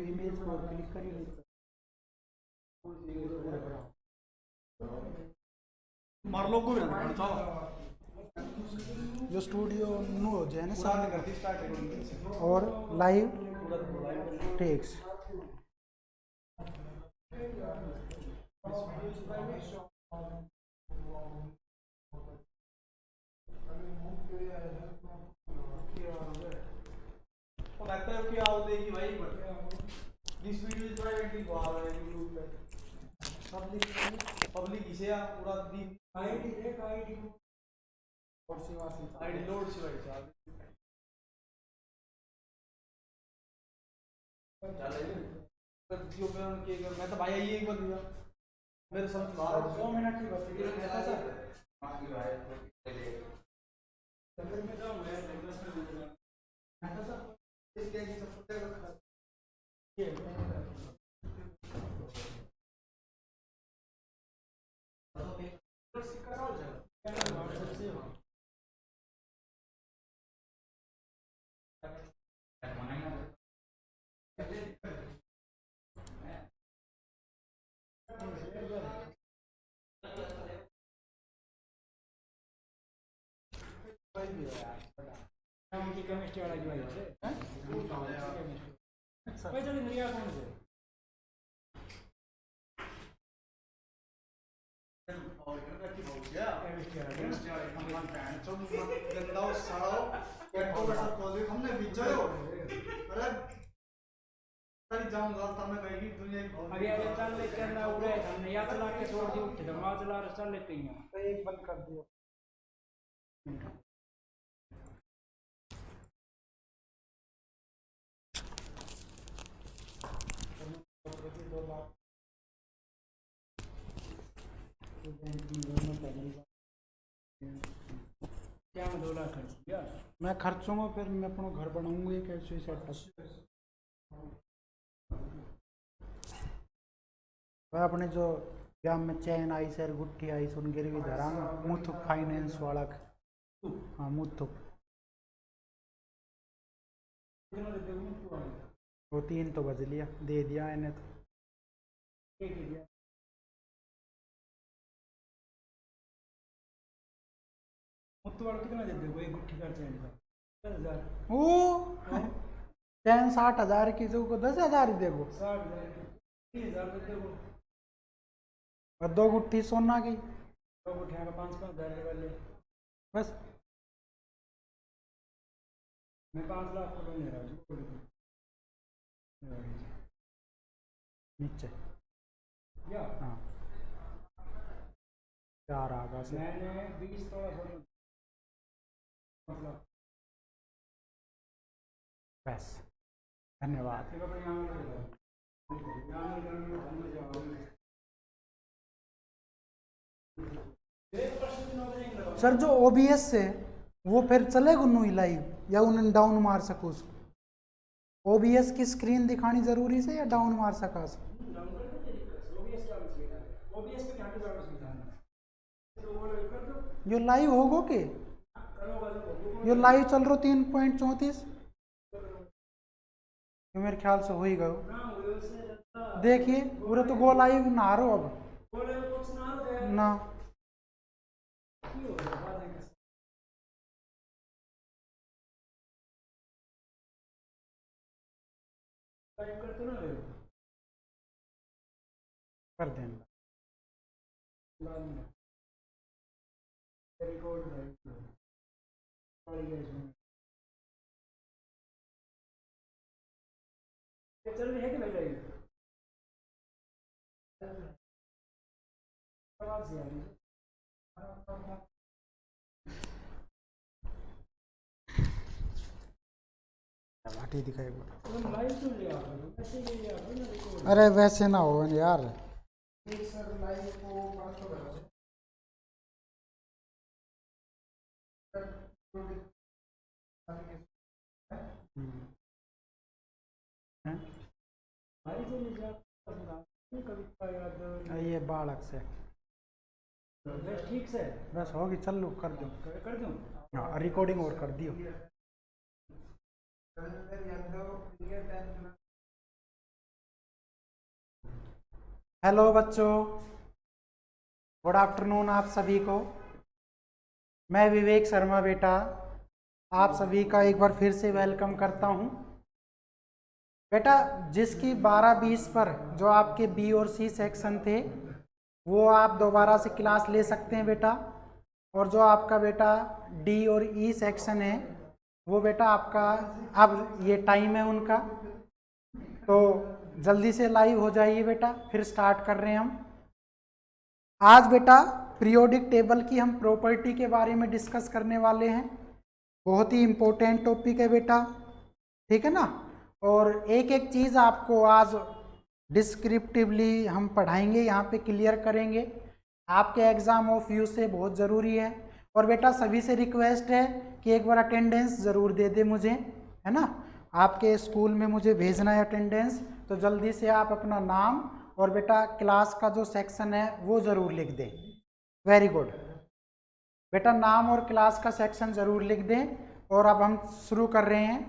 Image को click करिए मार लो को जो स्टूडियो नो हो जाए ना स्टार्ट और लाइव टेक्स क्या होते कि भाई दिस वीडियो इज प्राइवेटली गो आ रहा है यूट्यूब पे पब्लिक इसे पूरा दिन आईडी एक आईडी और सेवा से आईडी लोड से भाई साहब मैं तो भाई ये एक बार दिया मेरे साथ 100 मिनट की बस ये था सर बाकी भाई फिर मैं जाऊं मैं 10 मिनट मैं था सर इसके की सब कुछ रखा ये की केमिस्ट्री वाला जो है हैं कोई चल नहीं आ कौन से और इधर की बहुत गया केमिस्ट्री वाला हम फैन तो गंदा साड़ो कैटो का सब कॉलेज हमने बिचारो अरे सारी जाऊंगा तब मैं कहेगी दुनिया की अभी अरे चल ले करना उड़े हमने या चला के छोड़ दी उठ धमा चला चल लेते हैं तो एक बंद कर दियो क्या मैं 2 लाख खर्च किया मैं खर्चूंगा फिर मैं अपना घर बनाऊंगा एक ऐसे सेटअप मैं अपने जो क्या में चैन आई सर गुट्ठी आई सुन गिरवी धरा मुथुक फाइनेंस वाला हाँ मुथुक वो 3 तो बज लिया दे दिया इन्हें तो मुत्तू वाला कितना देते हो एक गुट्ठी का चैन का 10,000 ओ चैन 60,000 की तो 10,000 ही देगो 60,000 30,000 देते हो और 2 गुट्ठी सोना की 2 गुट्ठियां का 5,000 वाले बस मैं 5 लाख को लोन ले रहा हूँ नीचे या हाँ 4 आगा से मैंने 20 तोड़ा सोना मतलब बस धन्यवाद सर जो OBS से वो फिर चलेगा नुई लाइव या उन्हें डाउन मार सको उसको OBS की स्क्रीन दिखानी जरूरी से या डाउन मार सका यो लाइव होगो के यो लाइव चल रहा 3.34 मेरे ख्याल से हो ही गयो देखिए पूरे तो गो लाइव ना रो अब ना कर देना चल रही है कि नहीं रही घाटी दिखाएगा लाइव क्यों लिया ऐसे ही लिया ना अरे वैसे ना हो यार सर लाइव को ये बालक से ठीक से बस होगी चल लो कर दो कर दूं हाँ रिकॉर्डिंग और कर दियो हेलो बच्चों, गुड आफ्टरनून आप सभी को। मैं विवेक शर्मा बेटा आप सभी का एक बार फिर से वेलकम करता हूं। बेटा जिसकी 12-20 पर जो आपके बी और सी सेक्शन थे वो आप दोबारा से क्लास ले सकते हैं बेटा, और जो आपका बेटा डी और ई सेक्शन है वो बेटा आपका अब ये टाइम है उनका, तो जल्दी से लाइव हो जाइए बेटा। फिर स्टार्ट कर रहे हैं हम। आज बेटा पीरियोडिक टेबल की हम प्रॉपर्टी के बारे में डिस्कस करने वाले हैं। बहुत ही इम्पोर्टेंट टॉपिक है बेटा, ठीक है ना। और एक एक चीज़ आपको आज डिस्क्रिप्टिवली हम पढ़ाएंगे, यहाँ पे क्लियर करेंगे। आपके एग्ज़ाम ऑफ व्यू से बहुत ज़रूरी है। और बेटा सभी से रिक्वेस्ट है कि एक बार अटेंडेंस ज़रूर दे दे मुझे, है ना। आपके स्कूल में मुझे भेजना है अटेंडेंस, तो जल्दी से आप अपना नाम और बेटा क्लास का जो सेक्शन है वो ज़रूर लिख दें। वेरी गुड बेटा, नाम और क्लास का सेक्शन ज़रूर लिख दें। और अब हम शुरू कर रहे हैं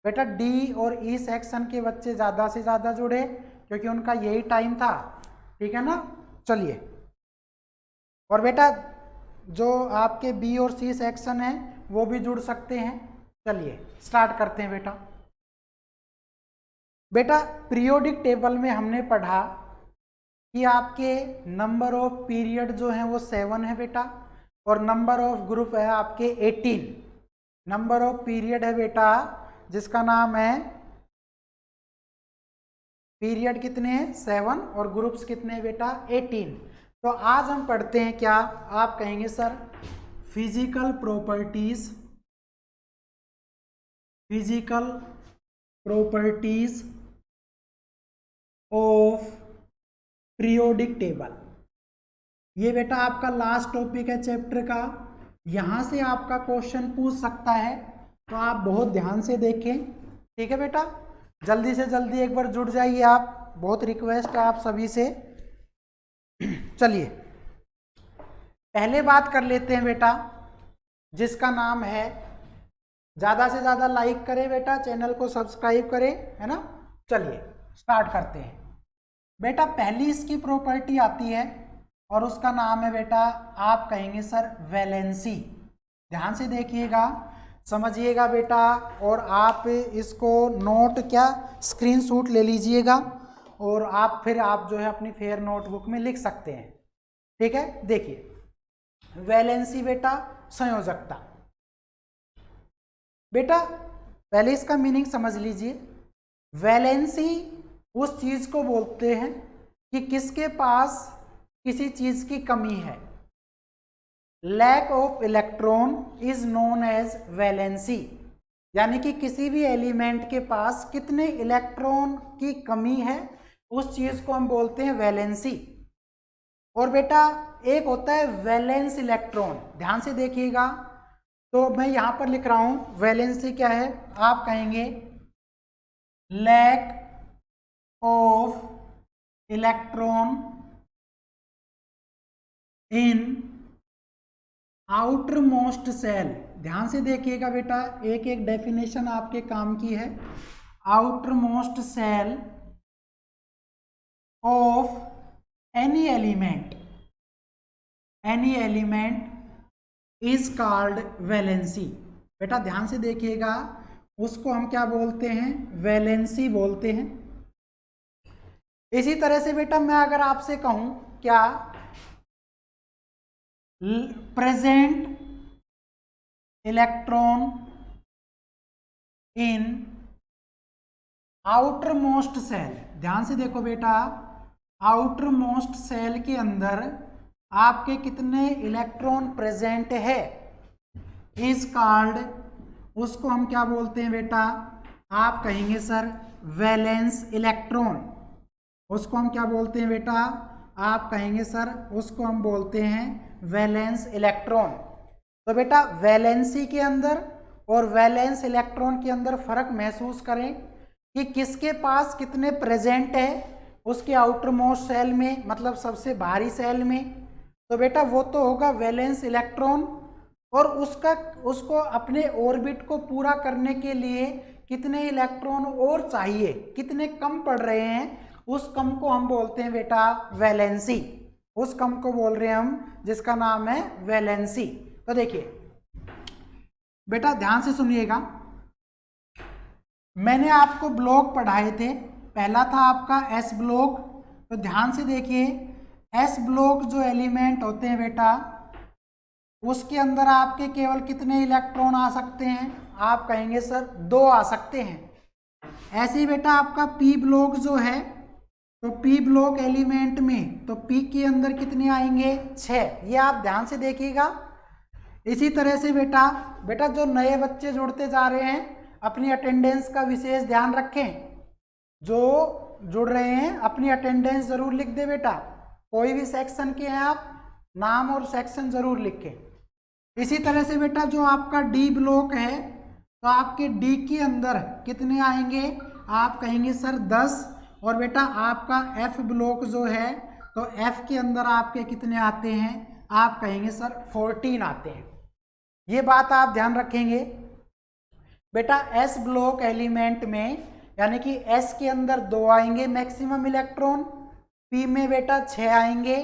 बेटा। डी और ई सेक्शन के बच्चे ज़्यादा से ज़्यादा जुड़े क्योंकि उनका यही टाइम था, ठीक है ना। चलिए, और बेटा जो आपके बी और सी सेक्शन है वो भी जुड़ सकते हैं। चलिए स्टार्ट करते हैं बेटा। बेटा पीरियोडिक टेबल में हमने पढ़ा कि आपके नंबर ऑफ पीरियड जो हैं वो 7 है बेटा, और नंबर ऑफ ग्रुप है आपके 18। नंबर ऑफ पीरियड है बेटा जिसका नाम है, पीरियड कितने हैं 7 और ग्रुप्स कितने हैं बेटा 18। तो आज हम पढ़ते हैं क्या, आप कहेंगे sir physical properties, physical properties of periodic table. ये बेटा आपका लास्ट टॉपिक है चैप्टर का। यहाँ से आपका क्वेश्चन पूछ सकता है, तो आप बहुत ध्यान से देखें, ठीक है बेटा। जल्दी से जल्दी एक बार जुड़ जाइए आप, बहुत रिक्वेस्ट है आप सभी से। चलिए पहले बात कर लेते हैं बेटा जिसका नाम है, ज़्यादा से ज़्यादा लाइक करें बेटा, चैनल को सब्सक्राइब करें, है ना। चलिए स्टार्ट करते हैं बेटा। पहली इसकी प्रॉपर्टी आती है और उसका नाम है बेटा, आप कहेंगे सर वैलेंसी। ध्यान से देखिएगा, समझिएगा बेटा, और आप इसको नोट क्या स्क्रीनशॉट ले लीजिएगा और आप फिर आप जो है अपनी फेयर नोटबुक में लिख सकते हैं, ठीक है। देखिए वैलेंसी बेटा संयोजकता। बेटा पहले इसका मीनिंग समझ लीजिए। वैलेंसी उस चीज को बोलते हैं कि किसके पास किसी चीज की कमी है। Lack of electron is known as valency, यानी कि किसी भी एलिमेंट के पास कितने इलेक्ट्रॉन की कमी है उस चीज को हम बोलते हैं वैलेंसी। और बेटा एक होता है वैलेंस इलेक्ट्रॉन। ध्यान से देखिएगा, तो मैं यहां पर लिख रहा हूं वैलेंसी क्या है, आप कहेंगे lack of electron in outermost shell. ध्यान से देखिएगा बेटा, एक एक डेफिनेशन आपके काम की है। Outermost shell of any element, any element is called valency. बेटा ध्यान से देखिएगा, उसको हम क्या बोलते हैं, वैलेंसी बोलते हैं। इसी तरह से बेटा मैं अगर आपसे कहूं क्या, present electron in outermost shell. ध्यान से देखो बेटा, आउटर मोस्ट सेल के अंदर आपके कितने इलेक्ट्रॉन प्रेजेंट है इज कॉल्ड, उसको हम क्या बोलते हैं बेटा, आप कहेंगे सर वैलेंस इलेक्ट्रॉन। उसको हम क्या बोलते हैं बेटा, आप कहेंगे सर उसको हम बोलते हैं वैलेंस इलेक्ट्रॉन। तो बेटा वैलेंसी के अंदर और वैलेंस इलेक्ट्रॉन के अंदर फर्क महसूस करें कि किसके पास कितने प्रेजेंट है उसके आउटर मोस्ट सेल में, मतलब सबसे बाहरी सेल में। तो बेटा वो तो होगा वैलेंस इलेक्ट्रॉन, और उसको अपने ऑर्बिट को पूरा करने के लिए कितने इलेक्ट्रॉन और चाहिए, कितने कम पड़ रहे हैं, उस कम को हम बोलते हैं बेटा वैलेंसी। उस कम को बोल रहे हैं हम, जिसका नाम है वैलेंसी। तो देखिए बेटा ध्यान से सुनिएगा, मैंने आपको ब्लॉक पढ़ाए थे, पहला था आपका एस ब्लॉक। तो ध्यान से देखिए, एस ब्लॉक जो एलिमेंट होते हैं बेटा, उसके अंदर आपके केवल कितने इलेक्ट्रॉन आ सकते हैं, आप कहेंगे सर 2 आ सकते हैं। ऐसे ही बेटा आपका पी ब्लॉक जो है, तो पी ब्लॉक एलिमेंट में तो पी के अंदर कितने आएंगे 6, ये आप ध्यान से देखिएगा। इसी तरह से बेटा जो नए बच्चे जुड़ते जा रहे हैं, अपनी अटेंडेंस का विशेष ध्यान रखें। जो जुड़ रहे हैं अपनी अटेंडेंस जरूर लिख दे बेटा, कोई भी सेक्शन के हैं आप, नाम और सेक्शन जरूर लिखें। इसी तरह से बेटा जो आपका डी ब्लॉक है, तो आपके डी के अंदर कितने आएंगे, आप कहेंगे सर 10। और बेटा आपका एफ ब्लॉक जो है, तो एफ के अंदर आपके कितने आते हैं, आप कहेंगे सर 14 आते हैं। ये बात आप ध्यान रखेंगे। बेटा एस ब्लॉक एलिमेंट में यानी कि एस के अंदर 2 आएंगे मैक्सिमम इलेक्ट्रॉन, पी में बेटा 6 आएंगे,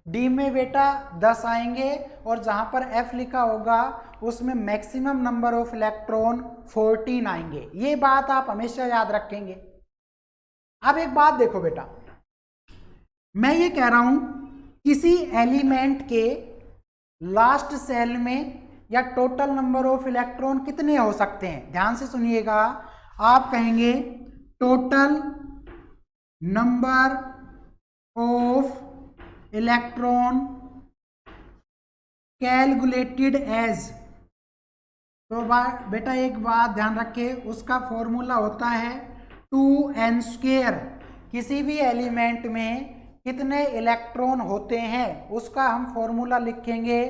डी में बेटा 10 आएंगे, और जहां पर एफ लिखा होगा उसमें मैक्सिमम नंबर ऑफ इलेक्ट्रॉन 14 आएंगे। ये बात आप हमेशा याद रखेंगे। अब एक बात देखो बेटा, मैं ये कह रहा हूं किसी एलिमेंट के लास्ट सेल में या टोटल नंबर ऑफ इलेक्ट्रॉन कितने हो सकते हैं, ध्यान से सुनिएगा। आप कहेंगे total number of electron calculated as, तो बेटा एक बात ध्यान रखिए, उसका फॉर्मूला होता है 2n²। किसी भी एलिमेंट में कितने इलेक्ट्रॉन होते हैं उसका हम फॉर्मूला लिखेंगे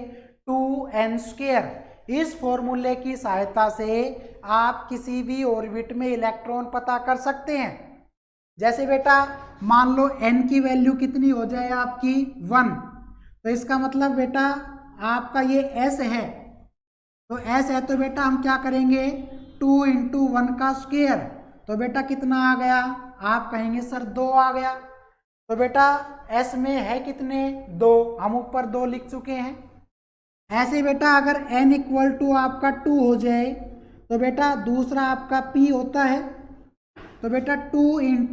2n²। इस फॉर्मूले की सहायता से आप किसी भी ऑर्बिट में इलेक्ट्रॉन पता कर सकते हैं। जैसे बेटा मान लो n की वैल्यू कितनी हो जाए आपकी 1, तो इसका मतलब बेटा आपका ये s है, तो s है तो बेटा हम क्या करेंगे 2 × 1 का स्क्वायर, तो बेटा कितना आ गया, आप कहेंगे सर 2 आ गया। तो बेटा s में है कितने 2, हम ऊपर 2 लिख चुके हैं। ऐसे बेटा अगर n = आपका 2 हो जाए, तो बेटा दूसरा आपका p होता है, तो बेटा 2 ×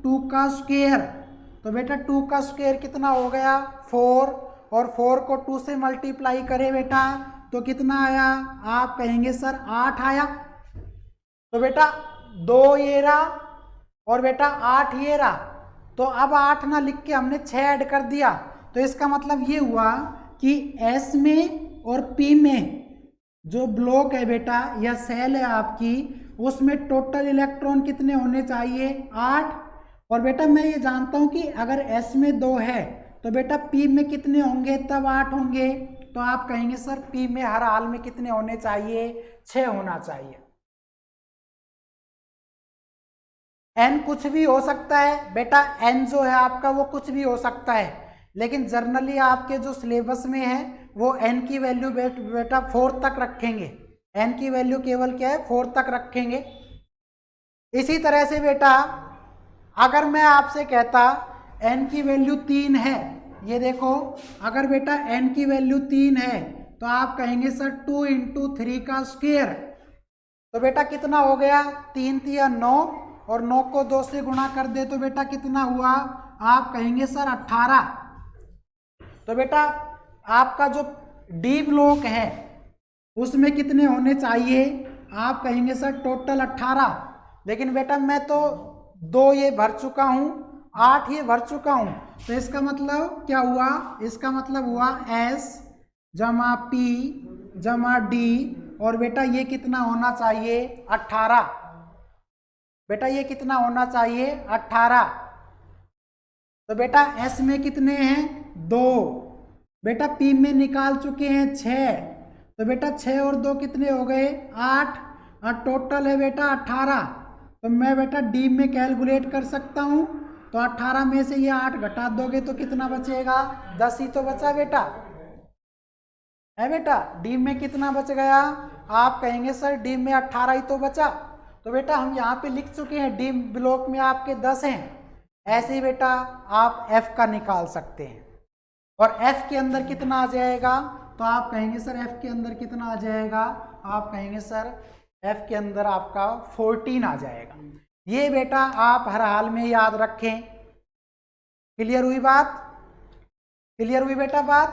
2 का स्क्वायर, तो बेटा 2 का स्क्वायर कितना हो गया 4, और 4 को 2 से मल्टीप्लाई करें बेटा तो कितना आया, आप कहेंगे सर 8 आया। तो बेटा 2 ये रहा और बेटा 8 ये रहा, तो अब 8 ना लिख के हमने 6 ऐड कर दिया, तो इसका मतलब ये हुआ कि S में और P में जो ब्लॉक है बेटा या सेल है आपकी, उसमें टोटल इलेक्ट्रॉन कितने होने चाहिए 8। और बेटा मैं ये जानता हूं कि अगर S में 2 है तो बेटा P में कितने होंगे, तब 8 होंगे, तो आप कहेंगे सर P में हर हाल में कितने होने चाहिए 6 होना चाहिए। n कुछ भी हो सकता है बेटा, n जो है आपका वो कुछ भी हो सकता है, लेकिन जर्नली आपके जो सिलेबस में है वो n की वैल्यू बेटा 4 तक रखेंगे, n की वैल्यू केवल क्या है 4 तक रखेंगे। इसी तरह से बेटा अगर मैं आपसे कहता n की वैल्यू 3 है, ये देखो अगर बेटा n की वैल्यू 3 है तो आप कहेंगे सर 2 × 3 का स्क्वायर, तो बेटा कितना हो गया 3 × 9, और 9 को 2 से गुणा कर दे तो बेटा कितना हुआ, आप कहेंगे सर 18। तो बेटा आपका जो डी ब्लॉक है उसमें कितने होने चाहिए, आप कहेंगे सर टोटल 18, लेकिन बेटा मैं तो 2 ये भर चुका हूँ, 8 ये भर चुका हूँ, तो इसका मतलब क्या हुआ, इसका मतलब हुआ S जमा P जमा D, और बेटा ये कितना होना चाहिए 18, बेटा ये कितना होना चाहिए 18। तो बेटा S में कितने हैं 2, बेटा P में निकाल चुके हैं 6, तो बेटा 6 और 2 कितने हो गए 8, और टोटल है बेटा 18। तो मैं बेटा D में कैलकुलेट कर सकता हूँ, तो 18 में से ये 8 घटा दोगे तो कितना बचेगा 10 ही तो बचा बेटा, है बेटा। D में कितना बच गया, आप कहेंगे सर D में 18 ही तो बचा, तो बेटा हम यहाँ पे लिख चुके हैं डी ब्लॉक में आपके 10 हैं। ऐसे ही बेटा आप एफ का निकाल सकते हैं। और एफ के अंदर कितना आ जाएगा, तो आप कहेंगे सर एफ के अंदर कितना आ जाएगा, आप कहेंगे सर एफ के अंदर आपका 14 आ जाएगा। ये बेटा आप हर हाल में याद रखें। क्लियर हुई बात, क्लियर हुई बेटा बात।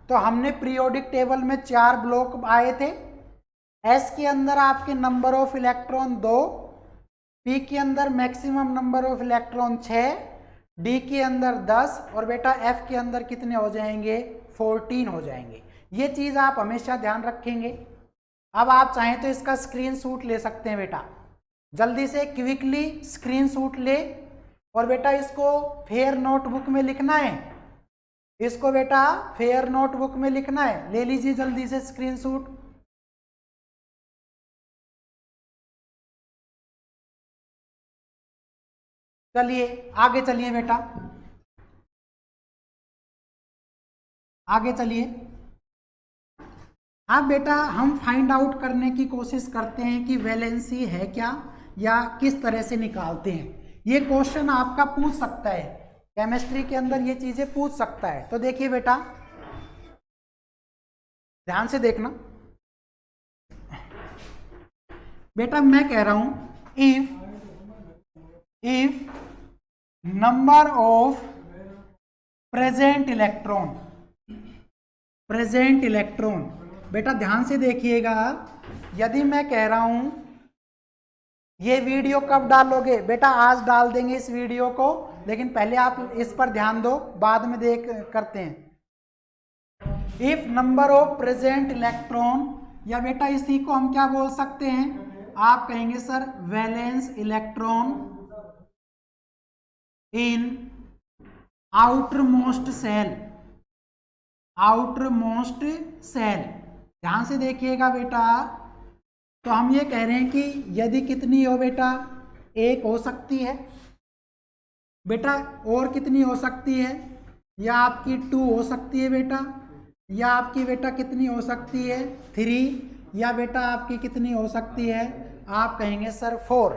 तो हमने पीरियोडिक टेबल में 4 ब्लॉक आए थे। एस के अंदर आपके नंबर ऑफ इलेक्ट्रॉन 2, पी के अंदर maximum number of electron 6, D के अंदर 10 और बेटा एफ के अंदर कितने हो जाएंगे, 14 हो जाएंगे। ये चीज़ आप हमेशा ध्यान रखेंगे। अब आप चाहें तो इसका स्क्रीनशॉट ले सकते हैं बेटा, जल्दी से क्विकली स्क्रीनशॉट ले और बेटा इसको फेयर नोटबुक में लिखना है, इसको बेटा फेयर नोटबुक में लिखना है। ले लीजिए जल्दी से स्क्रीनशॉट। चलिए आगे चलिए बेटा, आगे चलिए। अब बेटा हम फाइंड आउट करने की कोशिश करते हैं कि वैलेंसी है क्या या किस तरह से निकालते हैं। ये क्वेश्चन आपका पूछ सकता है, केमिस्ट्री के अंदर ये चीजें पूछ सकता है। तो देखिए बेटा ध्यान से देखना बेटा, मैं कह रहा हूं if number of present electron बेटा ध्यान से देखिएगा। यदि मैं कह रहा हूं ये वीडियो कब डालोगे बेटा, आज डाल देंगे इस वीडियो को, लेकिन पहले आप इस पर ध्यान दो, बाद में देख करते हैं। If number of present electron, या बेटा इसी को हम क्या बोल सकते हैं, आप कहेंगे sir valence electron in outermost shell. ध्यान से देखिएगा बेटा। तो हम ये कह रहे हैं कि यदि कितनी हो बेटा, एक हो सकती है बेटा, और कितनी हो सकती है, या आपकी 2 हो सकती है बेटा, या आपकी बेटा कितनी हो सकती है 3, या बेटा आपकी कितनी हो सकती है, आप कहेंगे सर 4।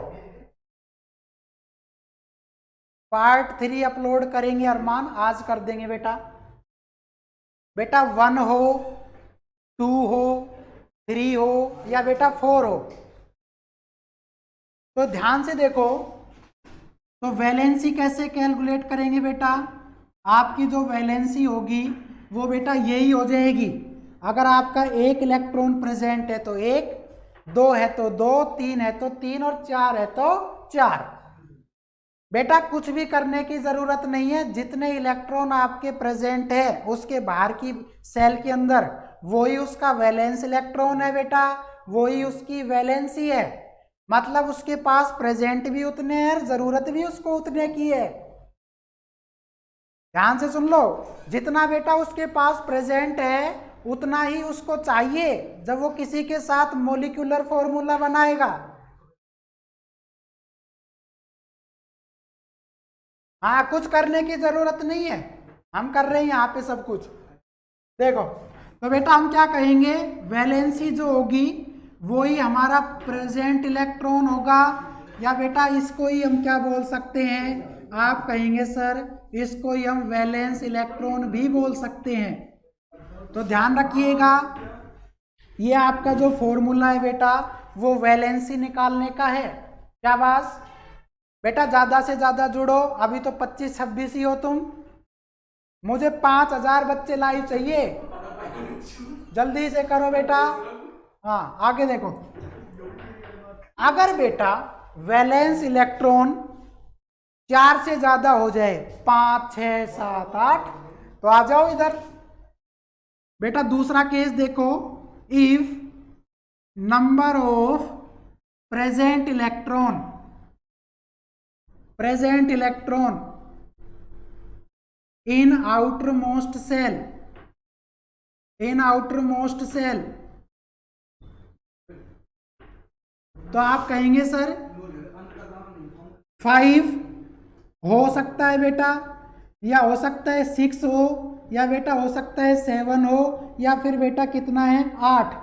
पार्ट 3 अपलोड करेंगे अरमान, आज कर देंगे बेटा। बेटा 1 हो, 2 हो, 3 हो या बेटा 4 हो। तो ध्यान से देखो, तो वैलेंसी कैसे कैलकुलेट करेंगे बेटा, आपकी जो वैलेंसी होगी वो बेटा यही हो जाएगी। अगर आपका 1 इलेक्ट्रॉन प्रेजेंट है तो 1, 2 है तो 2, 3 है तो 3 और 4 है तो 4। बेटा कुछ भी करने की जरूरत नहीं है, जितने इलेक्ट्रॉन आपके प्रेजेंट है उसके बाहर की सेल के अंदर वही उसका वैलेंस इलेक्ट्रॉन है बेटा, वही उसकी वैलेंसी है। मतलब उसके पास प्रेजेंट भी उतने हैं, जरूरत भी उसको उतने की है। ध्यान से सुन लो, जितना बेटा उसके पास प्रेजेंट है उतना ही उसको चाहिए जब वो किसी के साथ मॉलिक्यूलर फॉर्मूला बनाएगा। हाँ, कुछ करने की जरूरत नहीं है, हम कर रहे हैं यहाँ पे सब कुछ। देखो तो बेटा हम क्या कहेंगे, वैलेंसी जो होगी वही हमारा प्रेजेंट इलेक्ट्रॉन होगा, या बेटा इसको ही हम क्या बोल सकते हैं, आप कहेंगे सर इसको ही हम वैलेंस इलेक्ट्रॉन भी बोल सकते हैं। तो ध्यान रखिएगा, ये आपका जो फॉर्मूला है बेटा वो वैलेंसी निकालने का है। क्या बात बेटा, ज़्यादा से ज़्यादा जुड़ो, अभी तो 25-26 ही हो तुम, मुझे 5000 बच्चे लाइव चाहिए, जल्दी से करो बेटा। हाँ आगे देखो, अगर बेटा वैलेंस इलेक्ट्रॉन 4 से ज़्यादा हो जाए, 5, 6, 7, 8, तो आ जाओ इधर बेटा। दूसरा केस देखो, if number of present electron in outermost shell, तो आप कहेंगे सर 5 हो सकता है बेटा, या हो सकता है 6 हो, या बेटा हो सकता है 7 हो, या फिर बेटा कितना है 8।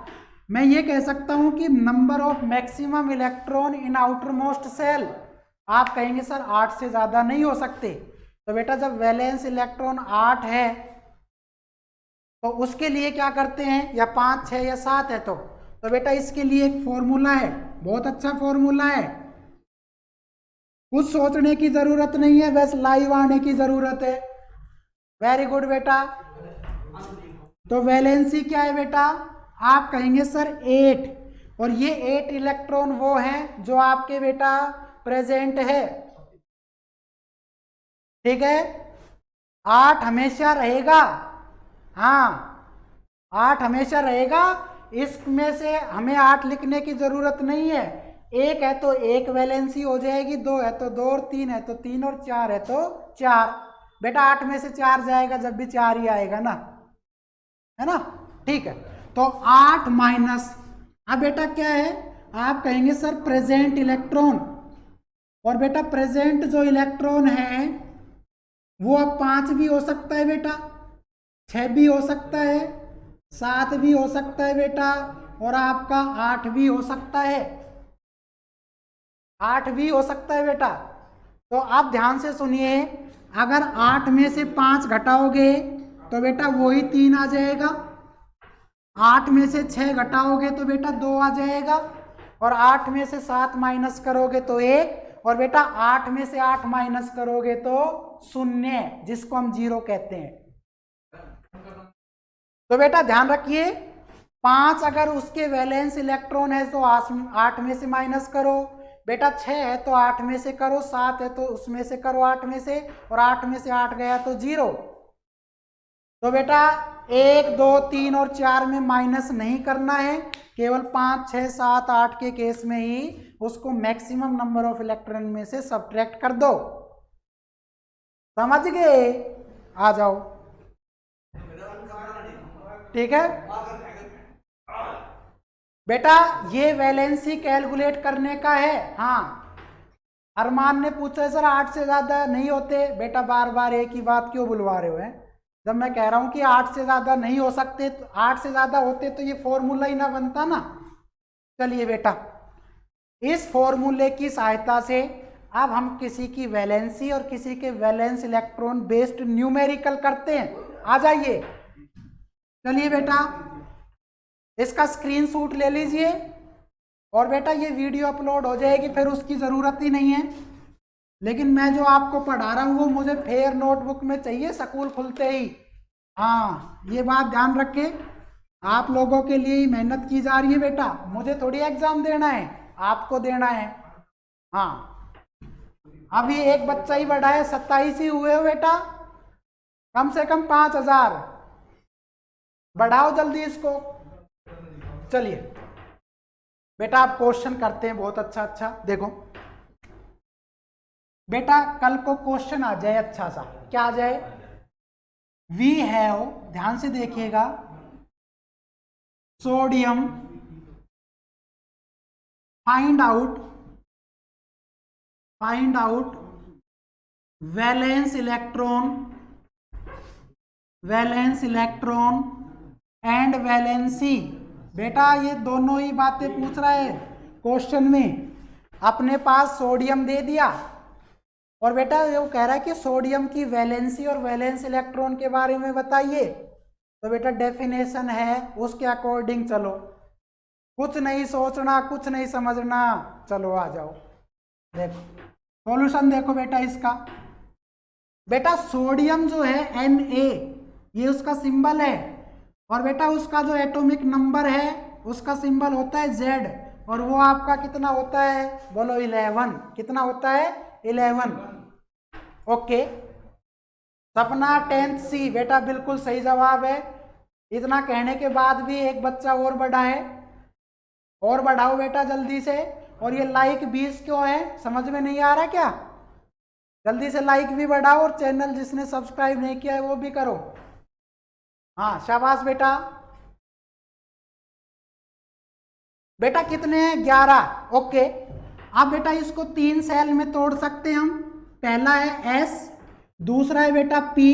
मैं ये कह सकता हूं कि number of maximum electron in outermost shell, आप कहेंगे सर 8 से ज़्यादा नहीं हो सकते। तो बेटा जब वैलेंस इलेक्ट्रॉन 8 है तो उसके लिए क्या करते हैं, या 5, 6 या 7 है तो बेटा इसके लिए एक फॉर्मूला है, बहुत अच्छा फॉर्मूला है, कुछ सोचने की ज़रूरत नहीं है, बस लाइव आने की ज़रूरत है। वेरी गुड बेटा। तो वैलेंसी क्या है बेटा, आप कहेंगे सर 8, और ये 8 इलेक्ट्रॉन वो हैं जो आपके बेटा प्रेजेंट है, ठीक है। 8 हमेशा रहेगा, हाँ 8 हमेशा रहेगा, इसमें से हमें 8 लिखने की जरूरत नहीं है। 1 है तो 1 वैलेंसी हो जाएगी, 2 है तो 2, और 3 है तो 3, और 4 है तो 4। बेटा 8 में से 4 जाएगा जब भी 4 ही आएगा ना, है ना, ठीक है। तो 8 माइनस, अब बेटा क्या है, आप कहेंगे सर प्रेजेंट इलेक्ट्रॉन, और बेटा प्रेजेंट जो इलेक्ट्रॉन है वो अब 5 भी हो सकता है बेटा, 6 भी हो सकता है, 7 भी हो सकता है बेटा, और आपका 8 भी हो सकता है, 8 भी हो सकता है बेटा। तो आप ध्यान से सुनिए, अगर 8 में से 5 घटाओगे तो बेटा वही 3 आ जाएगा, 8 में से 6 घटाओगे तो बेटा 2 आ जाएगा, और 8 में से 7 माइनस करोगे तो 1, और बेटा 8 में से 8 माइनस करोगे तो 0, जिसको हम 0 कहते हैं। तो बेटा ध्यान रखिए, 5 अगर उसके वैलेंस इलेक्ट्रॉन है तो 8 में से माइनस करो, बेटा 6 है तो 8 में से करो, 7 है तो उसमें से करो 8 में से, और 8 में से 8 गया तो 0। तो बेटा 1, 2, 3 और 4 में माइनस नहीं करना है, केवल 5, 6, 7, 8 के केस में ही उसको मैक्सिमम नंबर ऑफ इलेक्ट्रॉन में से सब्ट्रैक्ट कर दो। समझ गए, आ जाओ, ठीक है बेटा। ये वैलेंसी कैलकुलेट करने का है। हाँ, अरमान ने पूछा सर 8 से ज्यादा नहीं होते, बेटा बार बार एक ही बात क्यों बुलवा रहे हो हैं, जब मैं कह रहा हूं कि 8 से ज्यादा नहीं हो सकते, तो 8 से ज्यादा होते तो ये फॉर्मूला ही ना बनता ना। चलिए बेटा, इस फॉर्मूले की सहायता से अब हम किसी की वैलेंसी और किसी के वैलेंस इलेक्ट्रॉन बेस्ड न्यूमेरिकल करते हैं। आ जाइए, चलिए बेटा इसका स्क्रीनशॉट ले लीजिए, और बेटा ये वीडियो अपलोड हो जाएगी, फिर उसकी ज़रूरत ही नहीं है, लेकिन मैं जो आपको पढ़ा रहा हूँ वो मुझे फेयर नोटबुक में चाहिए स्कूल खुलते ही। हाँ, ये बात ध्यान रखें, आप लोगों के लिए ही मेहनत की जा रही है बेटा, मुझे थोड़ी एग्जाम देना है, आपको देना है। हाँ, अभी एक बच्चा ही बढ़ा है, 27 ही हुए हो बेटा, कम से कम 5000 बढ़ाओ जल्दी इसको। चलिए बेटा आप क्वेश्चन करते हैं, बहुत अच्छा देखो बेटा, कल को क्वेश्चन आ जाए अच्छा सा, क्या आ जाए, वी हैव, ध्यान से देखिएगा, sodium find out valence electron and valency. बेटा ये दोनों ही बातें पूछ रहा है क्वेश्चन में। अपने पास सोडियम दे दिया, और बेटा वो कह रहा है कि सोडियम की वैलेंसी और वैलेंस इलेक्ट्रॉन के बारे में बताइए। तो बेटा डेफिनेशन है, उसके अकॉर्डिंग चलो, कुछ नहीं सोचना, कुछ नहीं समझना, चलो आ जाओ। देखो सॉल्यूशन देखो बेटा इसका, बेटा सोडियम जो है Na, ये उसका सिंबल है, और बेटा उसका जो एटॉमिक नंबर है उसका सिंबल होता है Z, और वो आपका कितना होता है, बोलो 11। कितना होता है, 11। ओके, सपना 10th C, बेटा बिल्कुल सही जवाब है। इतना कहने के बाद भी एक बच्चा और बढ़ा है, और बढ़ाओ बेटा जल्दी से। और ये लाइक 20 क्यों है, समझ में नहीं आ रहा क्या, जल्दी से लाइक भी बढ़ाओ, और चैनल जिसने सब्सक्राइब नहीं किया है वो भी करो। हाँ शाबाश बेटा। बेटा कितने हैं, 11। ओके, अब बेटा इसको 3 सेल में तोड़ सकते हैं हम। पहला है S, दूसरा है बेटा P,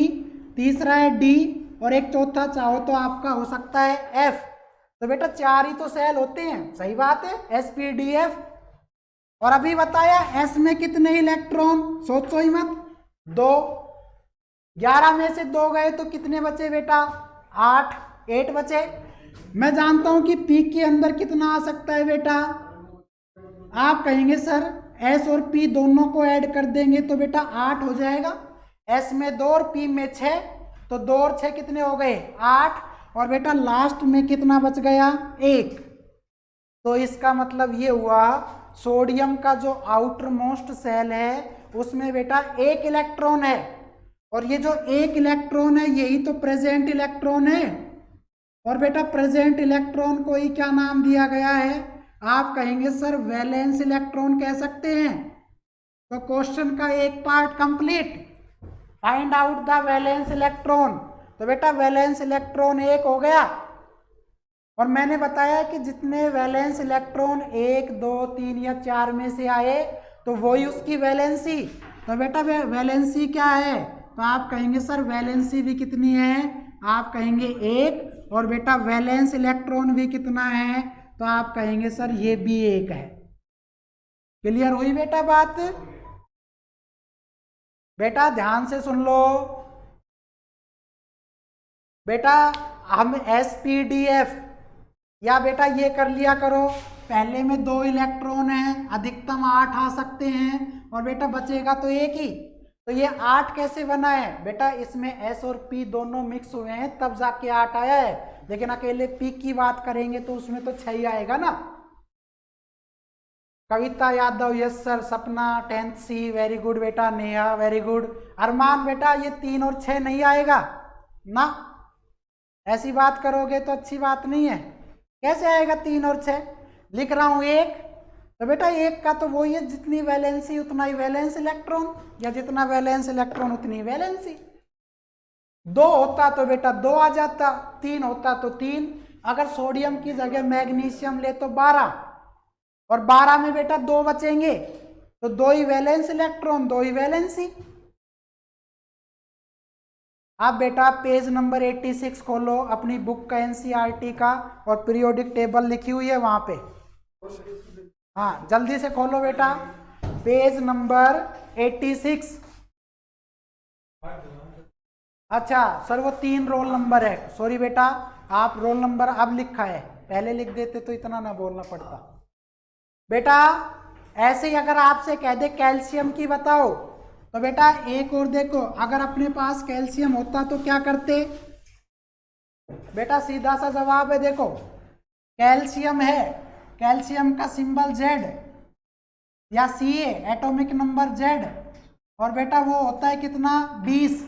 तीसरा है D, और एक चौथा चाहो तो आपका हो सकता है F। तो बेटा 4 ही तो सेल होते हैं, सही बात है, sp-df। और अभी बताया s में कितने इलेक्ट्रॉन, सोचो ही मत, 2। 11 में से 2 गए तो कितने बचे बेटा, 8 बचे। मैं जानता हूं कि p के अंदर कितना आ सकता है बेटा, आप कहेंगे सर s और p दोनों को ऐड कर देंगे तो बेटा 8 हो जाएगा। s में 2 और p में 6, तो 2 और 6 कितने हो गए, 8। और बेटा लास्ट में कितना बच गया, 1। तो इसका मतलब ये हुआ सोडियम का जो आउटर मोस्ट सेल है उसमें बेटा 1 इलेक्ट्रॉन है, और ये जो 1 इलेक्ट्रॉन है यही तो प्रेजेंट इलेक्ट्रॉन है। और बेटा प्रेजेंट इलेक्ट्रॉन को ही क्या नाम दिया गया है, आप कहेंगे सर वैलेंस इलेक्ट्रॉन कह सकते हैं। तो क्वेश्चन का एक part complete, find out the valence electron. तो बेटा वैलेंस इलेक्ट्रॉन 1 हो गया, और मैंने बताया कि जितने वैलेंस इलेक्ट्रॉन 1, 2, 3 या 4 में से आए तो वही उसकी वैलेंसी। तो बेटा वैलेंसी क्या है, तो आप कहेंगे सर वैलेंसी भी कितनी है, आप कहेंगे 1। और बेटा वैलेंस इलेक्ट्रॉन भी कितना है, तो आप कहेंगे सर ये भी 1 है। क्लियर हुई बेटा बात। बेटा ध्यान से सुन लो बेटा, हम sp-df या बेटा ये कर लिया करो, पहले में 2 इलेक्ट्रॉन हैं, अधिकतम 8 आ सकते हैं, और बेटा बचेगा तो 1 ही। तो ये 8 कैसे बना है बेटा, इसमें s और p दोनों मिक्स हुए हैं तब जाके 8 आया है, लेकिन अकेले p की बात करेंगे तो उसमें तो 6 ही आएगा ना। कविता यादव यस सर, सपना 10th C वेरी गुड बेटा, नेहा वेरी गुड, अरमान बेटा ये 3 और 6 नहीं आएगा ना, ऐसी बात करोगे तो अच्छी बात नहीं है। कैसे आएगा 3 और 6, लिख रहा हूं 1। तो बेटा 1 का तो वही है, जितनी वैलेंसी उतना ही वैलेंस इलेक्ट्रॉन, या जितना वैलेंस इलेक्ट्रॉन उतनी वैलेंसी। 2 होता तो बेटा 2 आ जाता, 3 होता तो 3। अगर सोडियम की जगह मैग्नीशियम ले तो 12, और 12 में बेटा 2 बचेंगे, तो 2 ही वैलेंस इलेक्ट्रॉन 2 ही वैलेंसी। आप बेटा पेज नंबर 86 खोलो अपनी बुक का, एनसीईआरटी का, और पीरियोडिक टेबल लिखी हुई है वहां पे। हाँ जल्दी से खोलो बेटा, पेज नंबर 86। अच्छा सर वो 3 रोल नंबर है, सॉरी बेटा, आप रोल नंबर अब लिखा है, पहले लिख देते तो इतना ना बोलना पड़ता। बेटा ऐसे ही अगर आपसे कह दे कैल्शियम की बताओ, तो बेटा एक और देखो, अगर अपने पास कैल्शियम होता तो क्या करते बेटा, सीधा सा जवाब है, देखो कैल्शियम है, कैल्शियम का सिंबल Z या Ca, एटॉमिक नंबर Z, और बेटा वो होता है कितना 20,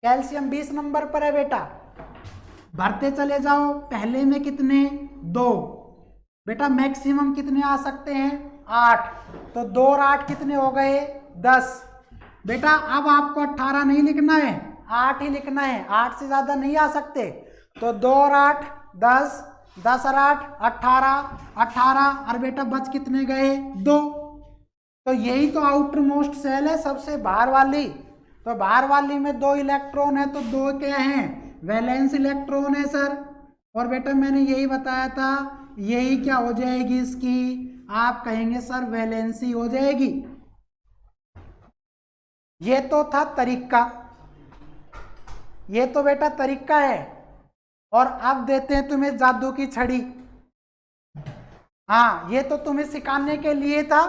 कैल्शियम 20 नंबर पर है बेटा। भरते चले जाओ, पहले में कितने 2, बेटा मैक्सिमम कितने आ सकते हैं 8, तो 2 और 8 कितने हो गए 10। बेटा अब आपको 18 नहीं लिखना है, 8 ही लिखना है, 8 से ज्यादा नहीं आ सकते। तो 2 और 8 10, 10 और 8 18, और बेटा बच कितने गए 2। तो यही तो आउटर मोस्ट सेल है, सबसे बाहर वाली। तो बाहर वाली में 2 इलेक्ट्रॉन है, तो 2 क्या हैं वैलेंस इलेक्ट्रॉन है सर। और बेटा मैंने यही बताया था, यही क्या हो जाएगी इसकी, आप कहेंगे सर वैलेंसी हो जाएगी। ये तो था तरीका, ये तो बेटा तरीका है। और अब देते हैं तुम्हें जादू की छड़ी। हाँ ये तो तुम्हें सिखाने के लिए था,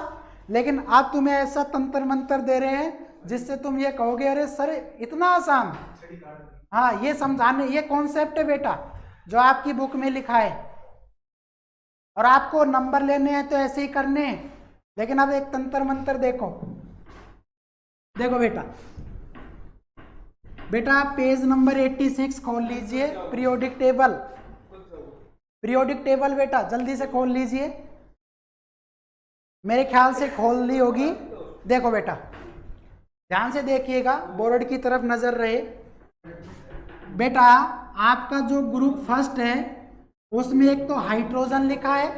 लेकिन अब तुम्हें ऐसा तंत्र मंत्र दे रहे हैं जिससे तुम ये कहोगे अरे सर इतना आसान। हाँ ये समझाने, ये कॉन्सेप्ट है बेटा जो आपकी बुक में लिखा है, और आपको नंबर लेने हैं तो ऐसे ही करने हैं। लेकिन अब एक तंत्र मंत्र देखो, देखो बेटा, बेटा पेज नंबर 86 खोल लीजिए, पीरियोडिक टेबल, पीरियोडिक टेबल बेटा जल्दी से खोल लीजिए, मेरे ख्याल से खोल ली होगी। देखो बेटा ध्यान से देखिएगा, बोर्ड की तरफ नजर रहे। बेटा आपका जो ग्रुप फर्स्ट है उसमें एक तो हाइड्रोजन लिखा है,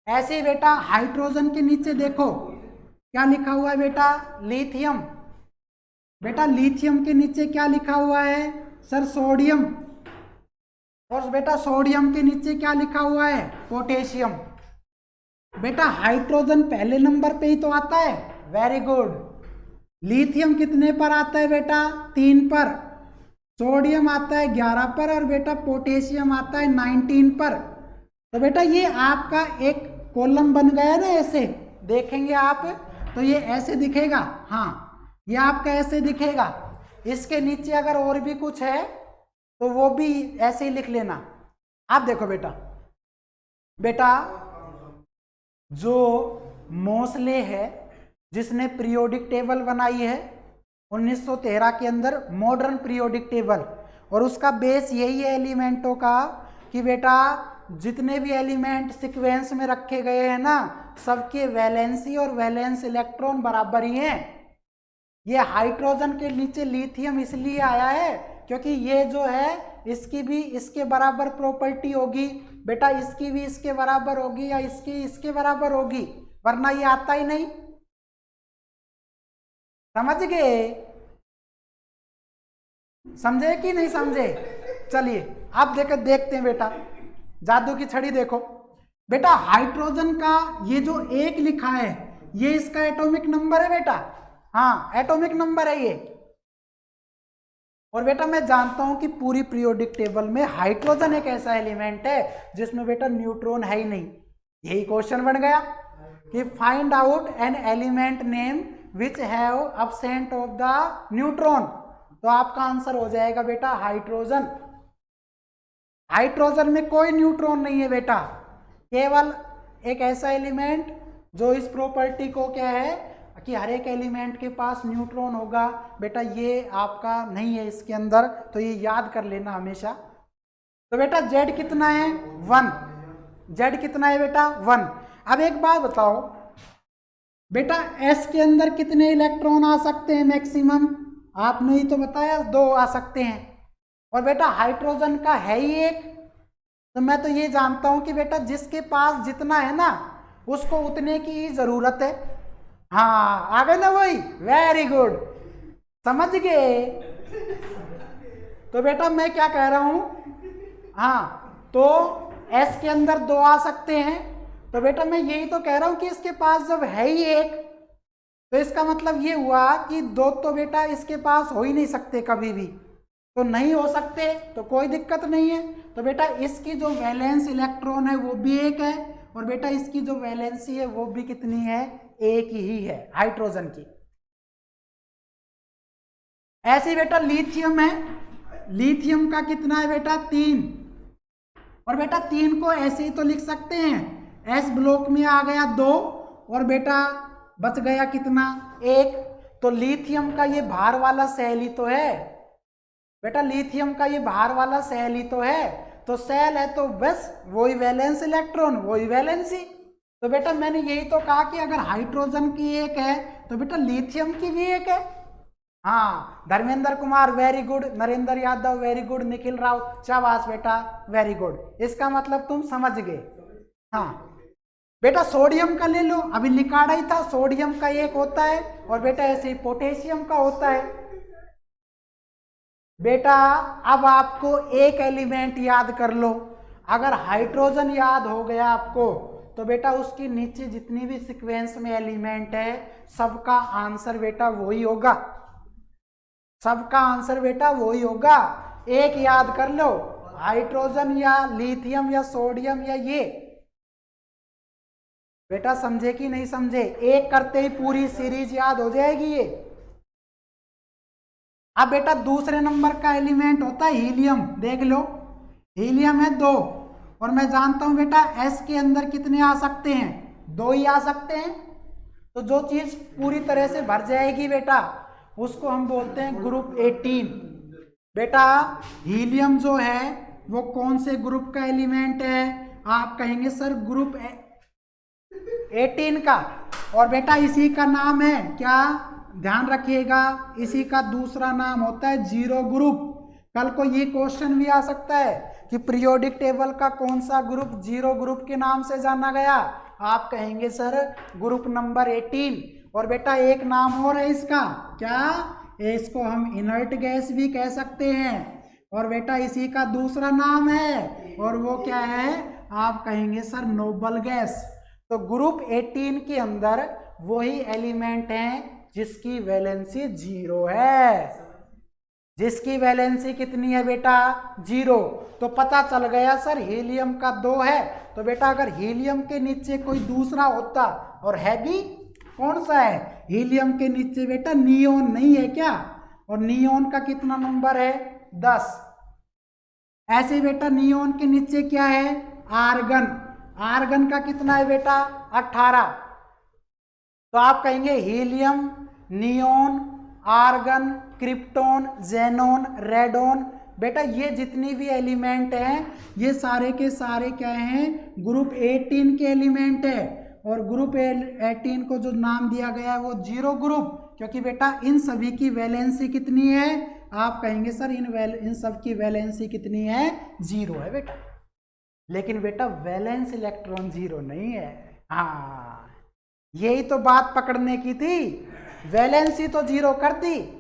ऐसे ही बेटा हाइड्रोजन के नीचे देखो क्या लिखा हुआ है बेटा, लिथियम। बेटा लिथियम के नीचे क्या लिखा हुआ है सर, सोडियम। और बेटा सोडियम के नीचे क्या लिखा हुआ है? पोटेशियम। बेटा हाइड्रोजन पहले नंबर पे ही तो आता है, वेरी गुड। लिथियम कितने पर आता है बेटा? 3 पर। सोडियम आता है 11 पर और बेटा पोटेशियम आता है 19 पर। तो बेटा ये आपका एक कॉलम बन गया ना, ऐसे देखेंगे आप तो ये ऐसे दिखेगा। हाँ, ये आपका ऐसे दिखेगा। इसके नीचे अगर और भी कुछ है तो वो भी ऐसे ही लिख लेना। आप देखो बेटा, बेटा जो मोस्ले है जिसने पीरियोडिक टेबल बनाई है 1913 के अंदर, मॉडर्न पीरियोडिक टेबल, और उसका बेस यही है एलिमेंटों का कि बेटा जितने भी एलिमेंट सीक्वेंस में रखे गए हैं ना, सबके वैलेंसी और वैलेंस इलेक्ट्रॉन बराबर ही हैं। ये हाइड्रोजन के नीचे लिथियम इसलिए आया है क्योंकि ये जो है इसकी भी इसके बराबर प्रॉपर्टी होगी बेटा, इसकी भी इसके बराबर होगी या इसकी इसके बराबर होगी, वरना ये आता ही नहीं। समझ गए? समझे कि नहीं समझे? चलिए अब देखते हैं बेटा, जादू की छड़ी देखो बेटा। हाइड्रोजन का ये जो 1 लिखा है ये इसका एटॉमिक नंबर है बेटा। हाँ, एटॉमिक नंबर है ये। और बेटा मैं जानता हूं कि पूरी पीरियोडिक टेबल में हाइड्रोजन एक ऐसा एलिमेंट है जिसमें बेटा न्यूट्रॉन है ही नहीं। यही क्वेश्चन बन गया कि find out an element name which have absent of the neutron. तो आपका आंसर हो जाएगा बेटा हाइड्रोजन। हाइड्रोजन में कोई न्यूट्रॉन नहीं है बेटा, केवल एक ऐसा एलिमेंट जो इस प्रॉपर्टी को क्या है कि हर एक एलिमेंट के पास न्यूट्रॉन होगा बेटा, ये आपका नहीं है इसके अंदर, तो ये याद कर लेना हमेशा। तो बेटा Z कितना है? 1। Z कितना है बेटा? 1। अब एक बात बताओ बेटा, S के अंदर कितने इलेक्ट्रॉन आ सकते हैं मैक्सिमम? आपने ही तो बताया 2 आ सकते हैं। और बेटा हाइड्रोजन का है ही 1, तो मैं तो ये जानता हूं कि बेटा जिसके पास जितना है ना उसको उतने की ही जरूरत है। हाँ, आ गए ना वही, वेरी गुड, समझ गए? तो बेटा मैं क्या कह रहा हूं, हाँ तो S के अंदर 2 आ सकते हैं, तो बेटा मैं यही तो कह रहा हूं कि इसके पास जब है ही 1 तो इसका मतलब ये हुआ कि 2 तो बेटा इसके पास हो ही नहीं सकते कभी भी, तो नहीं हो सकते तो कोई दिक्कत नहीं है। तो बेटा इसकी जो वैलेंस इलेक्ट्रॉन है वो भी 1 है और बेटा इसकी जो वैलेंसी है वो भी कितनी है? 1 ही है हाइड्रोजन की। ऐसे बेटा लिथियम है, लिथियम का कितना है बेटा? 3। और बेटा 3 को ऐसे ही तो लिख सकते हैं, S ब्लॉक में आ गया 2 और बेटा बच गया कितना? 1। तो लिथियम का ये बाहर वाला सेल ही तो है बेटा, लिथियम का ये बाहर वाला सेल ही तो है, तो सेल है तो बस वही वैलेंस इलेक्ट्रॉन वही वैलेंसी। तो बेटा मैंने यही तो कहा कि अगर हाइड्रोजन की 1 है तो बेटा लिथियम की भी 1 है। हाँ, Dharmendra Kumar very good, Narendra Yadav very good, Nikhil Rao शाबाश बेटा वेरी गुड। इसका मतलब तुम समझ गए। हाँ बेटा सोडियम का ले लो, अभी लिखाड़ा ही था, सोडियम का 1 होता है और बेटा ऐसे ही पोटेशियम का होता है। बेटा अब आपको एक एलिमेंट याद कर लो, अगर हाइड्रोजन याद हो गया आपको तो बेटा उसकी नीचे जितनी भी सीक्वेंस में एलिमेंट है सबका आंसर बेटा वही होगा, सबका आंसर बेटा वही होगा। एक याद कर लो, हाइड्रोजन या लिथियम या सोडियम या ये। बेटा समझे कि नहीं समझे? एक करते ही पूरी सीरीज याद हो जाएगी ये। अब बेटा दूसरे नंबर का एलिमेंट होता है हीलियम, देख लो हीलियम है 2 और मैं जानता हूं बेटा S के अंदर कितने आ सकते हैं? 2 ही आ सकते हैं। तो जो चीज पूरी तरह से भर जाएगी बेटा उसको हम बोलते हैं ग्रुप 18। बेटा हीलियम जो है वो कौन से ग्रुप का एलिमेंट है? आप कहेंगे सर ग्रुप 18 का, और बेटा इसी का नाम है क्या? ध्यान रखिएगा, इसी का दूसरा नाम होता है 0 ग्रुप। कल को ये क्वेश्चन भी आ सकता है कि पीरियोडिक टेबल का कौन सा ग्रुप 0 ग्रुप के नाम से जाना गया? आप कहेंगे सर ग्रुप नंबर 18। और बेटा एक नाम और है इसका, क्या? इसको हम इनर्ट गैस भी कह सकते हैं। और बेटा इसी का दूसरा नाम है, और वो क्या है, आप कहेंगे सर नोबल गैस। तो ग्रुप 18 के अंदर वही एलिमेंट हैं जिसकी वैलेंसी 0 है। जिसकी वैलेंसी कितनी है बेटा, 0। तो पता चल गया सर हीलियम का 2 है। तो बेटा अगर हीलियम के नीचे कोई दूसरा होता, और है भी, कौन सा है, हीलियम के नीचे बेटा नियोन नहीं है क्या, और नियोन का कितना नंबर है, 10। ऐसे बेटा नियोन के नीचे क्या है, आर्गन। आर्गन का कितना है बेटा, 18। तो आप कहेंगे helium, neon, argon, krypton, xenon, radon. बेटा ये जितनी भी एलिमेंट हैं ये सारे के सारे क्या हैं, ग्रुप 18 के एलिमेंट है। और ग्रुप 18 को जो नाम दिया गया है वो 0 ग्रुप, क्योंकि बेटा इन सभी की वैलेंसी कितनी है, आप कहेंगे सर इन सब की वैलेंसी कितनी है, 0 है बेटा। लेकिन बेटा वैलेंस इलेक्ट्रॉन 0 नहीं है। हाँ यही तो बात पकड़ने की थी, वैलेंसी तो 0 कर दी,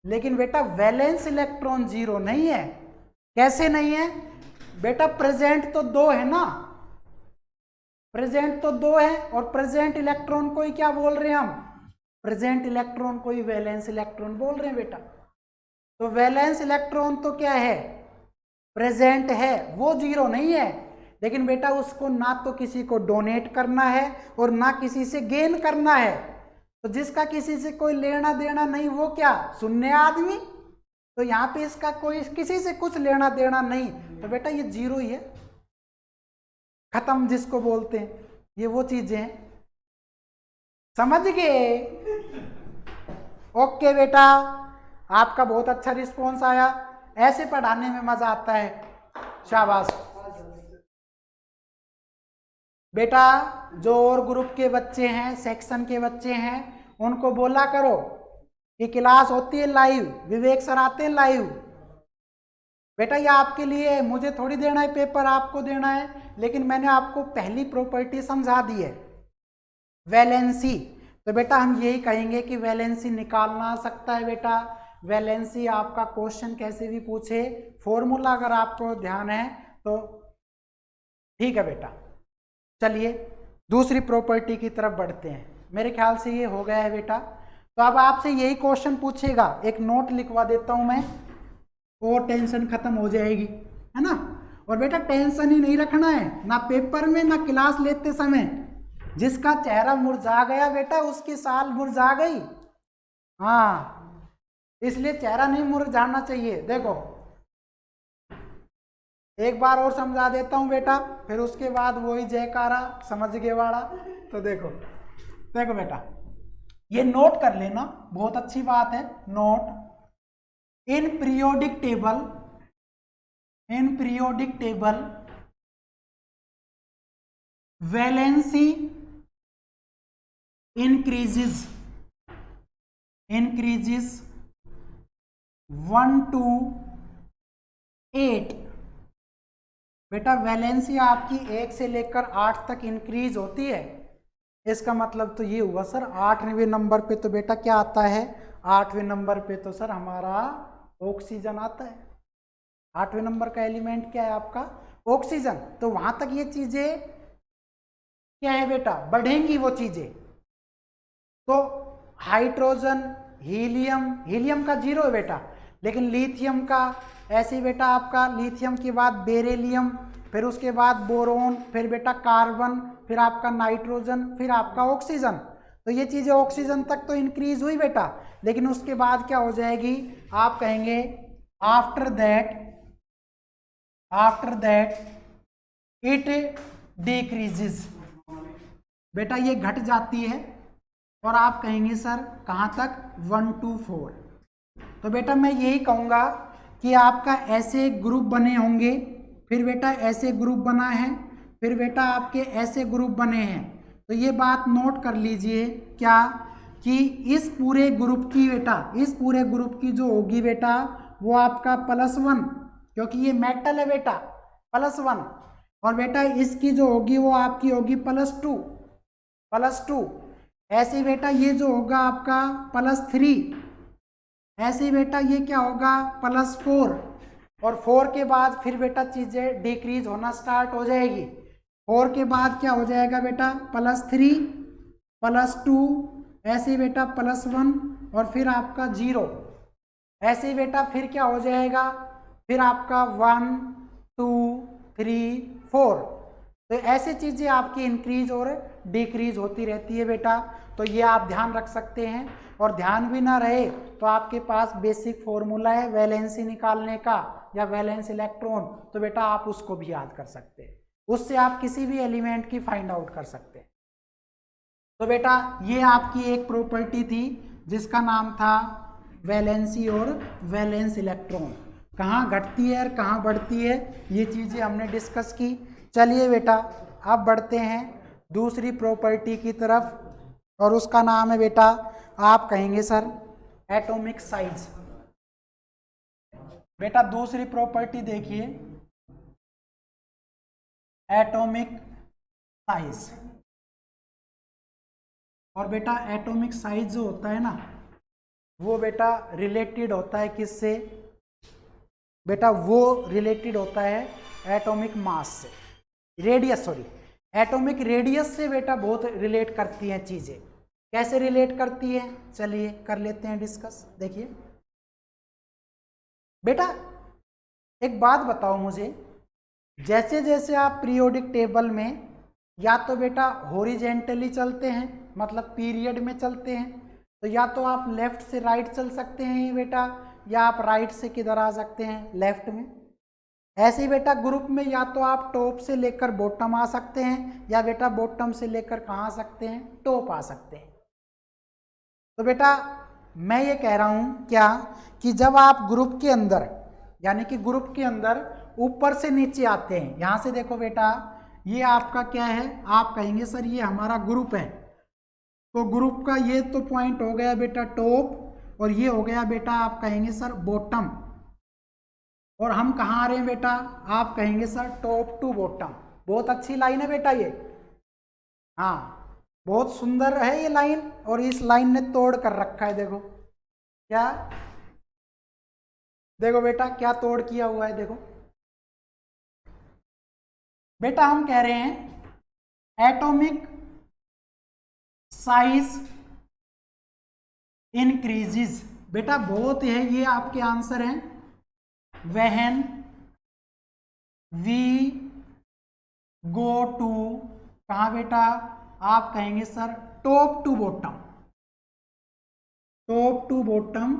लेकिन बेटा वैलेंस इलेक्ट्रॉन 0 नहीं है। कैसे नहीं है बेटा, प्रेजेंट तो 2 है ना, प्रेजेंट तो 2 है, और प्रेजेंट इलेक्ट्रॉन को ही क्या बोल रहे हैं हम, प्रेजेंट इलेक्ट्रॉन को ही वैलेंस इलेक्ट्रॉन बोल रहे हैं बेटा। तो वैलेंस इलेक्ट्रॉन तो क्या है, प्रेजेंट है, वो 0 नहीं है। लेकिन बेटा उसको ना तो किसी को डोनेट करना है और ना किसी से गेन करना है। तो जिसका किसी से कोई लेना देना नहीं वो क्या, शून्य आदमी। तो यहाँ पे इसका कोई किसी से कुछ लेना देना नहीं, तो बेटा ये 0 ही है, खत्म जिसको बोलते हैं। ये वो चीजें हैं, समझ गए। ओके बेटा, आपका बहुत अच्छा रिस्पॉन्स आया, ऐसे पढ़ाने में मजा आता है, शाबाश। बेटा जो और ग्रुप के बच्चे हैं, सेक्शन के बच्चे हैं, उनको बोला करो कि क्लास होती है लाइव, विवेक सर आते हैं लाइव। बेटा ये आपके लिए है, मुझे थोड़ी देना है पेपर, आपको देना है। लेकिन मैंने आपको पहली प्रॉपर्टी समझा दी है, वैलेंसी। तो बेटा हम यही कहेंगे कि वैलेंसी निकालना आ सकता है बेटा। वैलेंसी आपका क्वेश्चन कैसे भी पूछे, फॉर्मूला अगर आपको ध्यान है तो ठीक है बेटा। चलिए दूसरी प्रॉपर्टी की तरफ बढ़ते हैं। मेरे ख्याल से ये हो गया है बेटा। तो अब आपसे यही क्वेश्चन पूछेगा, एक नोट लिखवा देता हूं मैं, और टेंशन खत्म हो जाएगी, है ना। और बेटा टेंशन ही नहीं रखना है, ना पेपर में ना क्लास लेते समय। जिसका चेहरा मुरझा गया बेटा उसकी साल मुरझा गई। हाँ इसलिए चेहरा नहीं मुरझाना चाहिए। देखो एक बार और समझा देता हूं बेटा, फिर उसके बाद वही जयकारा समझ गए वाला। तो देखो देखो बेटा, ये नोट कर लेना, बहुत अच्छी बात है। Note in periodic table valency increases 1 to 8। बेटा वैलेंसी आपकी 1 से लेकर 8 तक इंक्रीज होती है। इसका मतलब तो ये हुआ सर 8वें नंबर पे तो बेटा क्या आता है, 8वें नंबर पे तो सर हमारा ऑक्सीजन आता है। 8वें नंबर का एलिमेंट क्या है आपका, ऑक्सीजन। तो वहां तक ये चीजें क्या है बेटा, बढ़ेंगी वो चीजें। तो हाइड्रोजन, हीलियम का 0 है बेटा, लेकिन लिथियम का ऐसे ही बेटा, आपका लिथियम के बाद बेरिलियम, फिर उसके बाद बोरोन, फिर बेटा कार्बन, फिर आपका नाइट्रोजन, फिर आपका ऑक्सीजन। तो ये चीजें ऑक्सीजन तक तो इंक्रीज हुई बेटा, लेकिन उसके बाद क्या हो जाएगी, आप कहेंगे आफ्टर दैट इट डिक्रीजेस। बेटा ये घट जाती है, और आप कहेंगे सर कहाँ तक, 1 to 4। तो बेटा मैं यही कहूँगा कि आपका ऐसे ग्रुप बने होंगे, फिर बेटा ऐसे ग्रुप बना है, फिर बेटा आपके ऐसे ग्रुप बने हैं। तो ये बात नोट कर लीजिए क्या, कि इस पूरे ग्रुप की बेटा, इस पूरे ग्रुप की जो होगी बेटा वो आपका +1, क्योंकि ये मेटल है बेटा, +1। और बेटा इसकी जो होगी वो आपकी होगी +2। ऐसे बेटा ये जो होगा आपका +3, ऐसे ही बेटा ये क्या होगा +4, और 4 के बाद फिर बेटा चीज़ें डिक्रीज होना स्टार्ट हो जाएगी। 4 के बाद क्या हो जाएगा बेटा +3, +2, ऐसे ही बेटा +1 और फिर आपका 0। ऐसे ही बेटा फिर क्या हो जाएगा, फिर आपका 1, 2, 3, 4। तो ऐसी चीज़ें आपकी इंक्रीज और डिक्रीज होती रहती है बेटा। तो ये आप ध्यान रख सकते हैं, और ध्यान भी ना रहे तो आपके पास बेसिक फॉर्मूला है वैलेंसी निकालने का या वैलेंस इलेक्ट्रॉन, तो बेटा आप उसको भी याद कर सकते हैं, उससे आप किसी भी एलिमेंट की फाइंड आउट कर सकते हैं। तो बेटा ये आपकी एक प्रॉपर्टी थी जिसका नाम था वैलेंसी और वैलेंस इलेक्ट्रॉन, कहाँ घटती है और कहाँ बढ़ती है, ये चीज़ें हमने डिस्कस की। चलिए बेटा अब बढ़ते हैं दूसरी प्रॉपर्टी की तरफ, और उसका नाम है बेटा, आप कहेंगे सर एटॉमिक साइज। बेटा दूसरी प्रॉपर्टी देखिए, एटॉमिक साइज। और बेटा एटॉमिक साइज जो होता है ना, वो बेटा रिलेटेड होता है किससे बेटा, वो रिलेटेड होता है एटॉमिक मास से, रेडियस, सॉरी एटॉमिक रेडियस से बेटा बहुत रिलेट करती हैं चीज़ें। कैसे रिलेट करती है, चलिए कर लेते हैं डिस्कस। देखिए बेटा एक बात बताओ मुझे, जैसे जैसे आप पीरियोडिक टेबल में या तो बेटा हॉरिजेंटली चलते हैं, मतलब पीरियड में चलते हैं, तो या तो आप लेफ्ट से राइट चल सकते हैं बेटा, या आप राइट से किधर आ सकते हैं, लेफ्ट में। ऐसे ही बेटा ग्रुप में या तो आप टॉप से लेकर बॉटम आ सकते हैं, या बेटा बॉटम से लेकर कहाँ आ सकते हैं, टॉप आ सकते हैं। तो बेटा मैं ये कह रहा हूँ क्या, कि जब आप ग्रुप के अंदर, यानी कि ग्रुप के अंदर ऊपर से नीचे आते हैं, यहाँ से देखो बेटा ये आपका क्या है, आप कहेंगे सर ये हमारा ग्रुप है, तो ग्रुप का ये तो पॉइंट हो गया बेटा टॉप, और ये हो गया बेटा आप कहेंगे सर बॉटम। और हम कहाँ आ रहे हैं बेटा, आप कहेंगे सर टॉप टू बॉटम। बहुत अच्छी लाइन है बेटा ये, हाँ बहुत सुंदर है ये लाइन, और इस लाइन ने तोड़ कर रखा है। देखो क्या, देखो बेटा क्या तोड़ किया हुआ है, देखो बेटा हम कह रहे हैं एटॉमिक साइज इंक्रीजेस। बेटा बहुत है, ये आपके आंसर हैं, व्हेन वी गो टू, कहाँ बेटा, आप कहेंगे sir top to bottom, top to bottom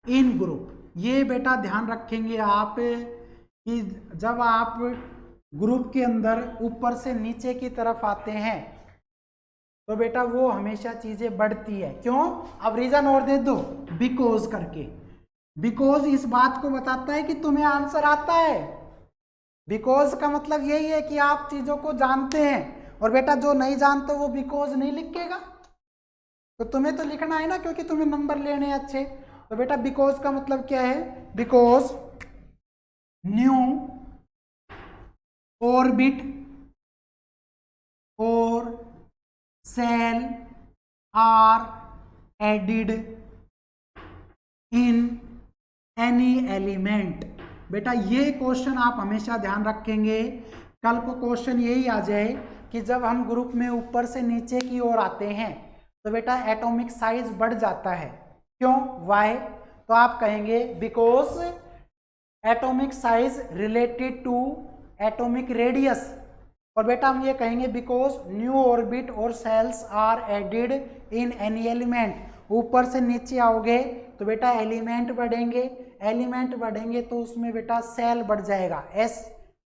in group. ये बेटा ध्यान रखेंगे आप कि जब आप ग्रुप के अंदर ऊपर से नीचे की तरफ आते हैं तो बेटा वो हमेशा चीजें बढ़ती है। क्यों, अब रीजन और दे दो, बिकॉज करके। बिकॉज इस बात को बताता है कि तुम्हें आंसर आता है। बिकॉज का मतलब यही है कि आप चीजों को जानते हैं, और बेटा जो नहीं जानते वो बिकॉज नहीं लिखेगा, तो तुम्हें तो लिखना है ना, क्योंकि तुम्हें नंबर लेने हैं अच्छे। तो बेटा बिकॉज का मतलब क्या है, बिकॉज न्यू ऑर्बिट और shell are added in any element. बेटा ये क्वेश्चन आप हमेशा ध्यान रखेंगे, कल को क्वेश्चन यही आ जाए कि जब हम ग्रुप में ऊपर से नीचे की ओर आते हैं तो बेटा एटॉमिक साइज बढ़ जाता है। क्यों, वाई, तो आप कहेंगे because atomic size related to atomic radius. और बेटा हम ये कहेंगे बिकॉज न्यू ऑर्बिट और shells are added in any element. ऊपर से नीचे आओगे तो बेटा एलिमेंट बढ़ेंगे, एलिमेंट बढ़ेंगे तो उसमें बेटा सेल बढ़ जाएगा। एस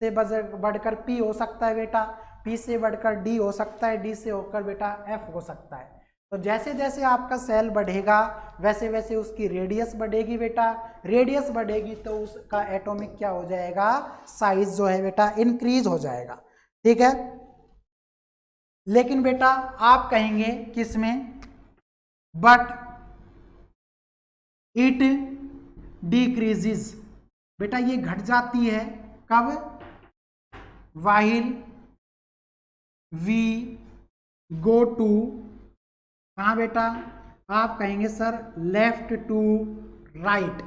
से बढ़कर पी हो सकता है बेटा, पी से बढ़कर डी हो सकता है, डी से होकर बेटा एफ हो सकता है। तो जैसे जैसे आपका सेल बढ़ेगा वैसे वैसे उसकी रेडियस बढ़ेगी बेटा, रेडियस बढ़ेगी तो उसका एटॉमिक क्या हो जाएगा, साइज जो है बेटा इंक्रीज हो जाएगा। ठीक है, लेकिन बेटा आप कहेंगे किसमें, बट इट डिक्रीजेस। बेटा ये घट जाती है कब, व्हाइल वी गो टू, कहाँ बेटा, आप कहेंगे sir left to right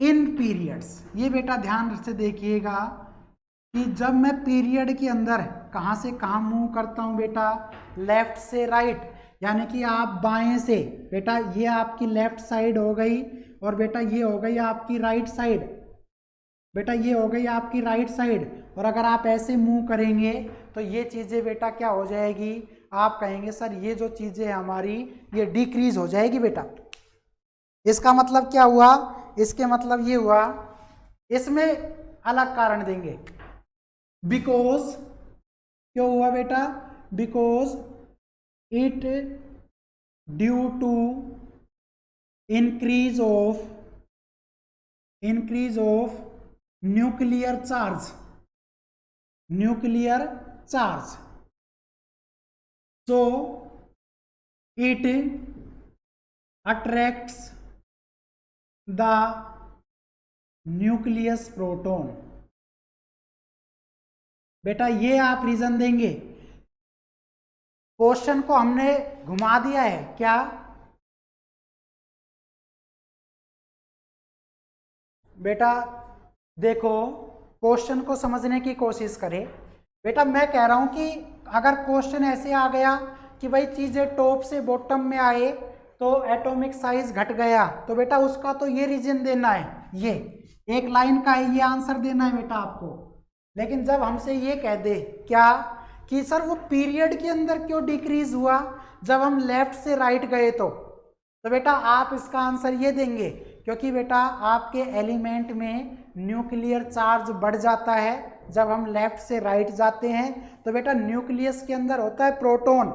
in periods. ये बेटा ध्यान से देखिएगा कि जब मैं पीरियड के अंदर कहाँ से कहाँ मूव करता हूँ बेटा, लेफ्ट से राइट, यानी कि आप बाएं से, बेटा ये आपकी लेफ्ट साइड हो गई और बेटा ये हो गई आपकी राइट साइड, बेटा ये हो गई आपकी राइट साइड। और अगर आप ऐसे मूव करेंगे तो ये चीज़ें बेटा क्या हो जाएगी, आप कहेंगे सर ये जो चीज़ें हमारी ये डिक्रीज हो जाएगी बेटा। इसका मतलब क्या हुआ, इसके मतलब ये हुआ, इसमें अलग कारण देंगे, बिकॉज क्यों हुआ बेटा, because it due to increase of nuclear charge, nuclear charge, so it attracts the nucleus proton। बेटा ये आप रीजन देंगे। क्वेश्चन को हमने घुमा दिया है क्या, बेटा देखो क्वेश्चन को समझने की कोशिश करें। बेटा मैं कह रहा हूं कि अगर क्वेश्चन ऐसे आ गया कि भाई चीजें टॉप से बॉटम में आए तो एटॉमिक साइज घट गया, तो बेटा उसका तो ये रीजन देना है, ये एक लाइन का है, ये आंसर देना है बेटा आपको। लेकिन जब हमसे ये कह दे क्या कि सर वो पीरियड के अंदर क्यों डिक्रीज हुआ जब हम लेफ्ट से राइट गए, तो बेटा आप इसका आंसर ये देंगे क्योंकि बेटा आपके एलिमेंट में न्यूक्लियर चार्ज बढ़ जाता है जब हम लेफ्ट से राइट जाते हैं। तो बेटा न्यूक्लियस के अंदर होता है प्रोटॉन,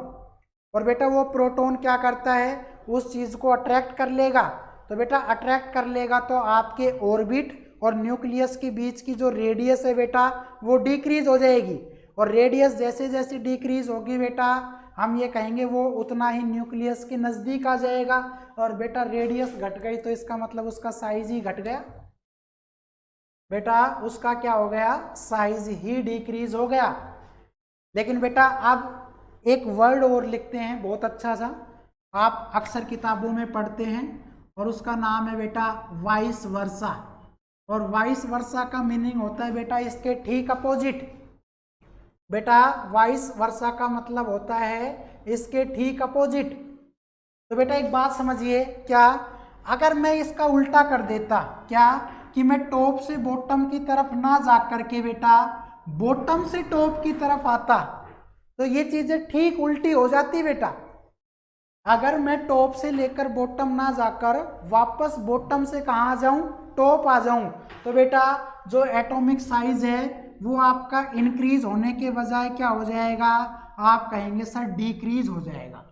और बेटा वो प्रोटॉन क्या करता है, उस चीज़ को अट्रैक्ट कर लेगा। तो बेटा अट्रैक्ट कर लेगा तो आपके ऑर्बिट और न्यूक्लियस के बीच की जो रेडियस है बेटा वो डिक्रीज हो जाएगी, और रेडियस जैसे जैसे डिक्रीज होगी बेटा हम ये कहेंगे वो उतना ही न्यूक्लियस के नज़दीक आ जाएगा। और बेटा रेडियस घट गई तो इसका मतलब उसका साइज ही घट गया, बेटा उसका क्या हो गया, साइज ही डिक्रीज हो गया। लेकिन बेटा अब एक वर्ड और लिखते हैं बहुत अच्छा सा, आप अक्सर किताबों में पढ़ते हैं, और उसका नाम है बेटा वाइस वर्सा। और वाइस वर्सा का मीनिंग होता है बेटा इसके ठीक अपोजिट। बेटा वाइस वर्सा का मतलब होता है इसके ठीक अपोजिट। तो बेटा एक बात समझिए, क्या अगर मैं इसका उल्टा कर देता, क्या कि मैं टॉप से बॉटम की तरफ ना जा करके बेटा बॉटम से टॉप की तरफ आता, तो ये चीजें ठीक उल्टी हो जाती बेटा। अगर मैं टॉप से लेकर बॉटम ना जाकर वापस बॉटम से कहाँ आ जाऊं, टॉप आ जाऊं, तो बेटा जो एटॉमिक साइज है वो आपका इंक्रीज होने के बजाय क्या हो जाएगा, आप कहेंगे सर डिक्रीज हो जाएगा।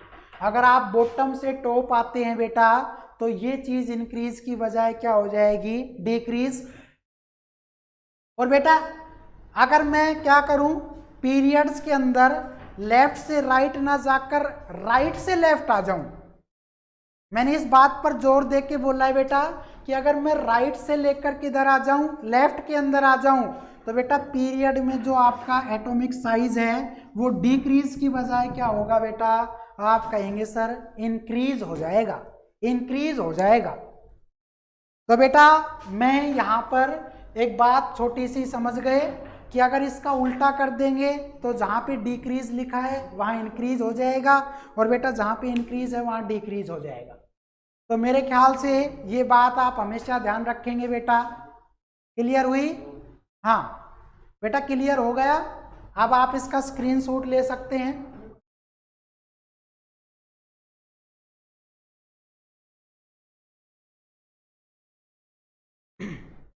अगर आप बॉटम से टॉप आते हैं बेटा तो ये चीज इंक्रीज की बजाय क्या हो जाएगी, डिक्रीज। और बेटा अगर मैं क्या करूं, पीरियड्स के अंदर लेफ्ट से राइट ना जाकर राइट से लेफ्ट आ जाऊं, मैंने इस बात पर जोर दे के बोला है बेटा कि अगर मैं राइट से लेकर किधर आ जाऊं, लेफ्ट के अंदर आ जाऊं, तो बेटा पीरियड में जो आपका एटॉमिक साइज है वो डिक्रीज की बजाय क्या होगा बेटा, आप कहेंगे सर इंक्रीज हो जाएगा, इंक्रीज हो जाएगा। तो बेटा मैं यहाँ पर एक बात छोटी सी समझ गए कि अगर इसका उल्टा कर देंगे तो जहाँ पे डिक्रीज लिखा है वहाँ इंक्रीज हो जाएगा, और बेटा जहाँ पे इंक्रीज है वहाँ डिक्रीज हो जाएगा। तो मेरे ख्याल से ये बात आप हमेशा ध्यान रखेंगे बेटा। क्लियर हुई? हाँ बेटा क्लियर हो गया। अब आप इसका स्क्रीनशॉट ले सकते हैं।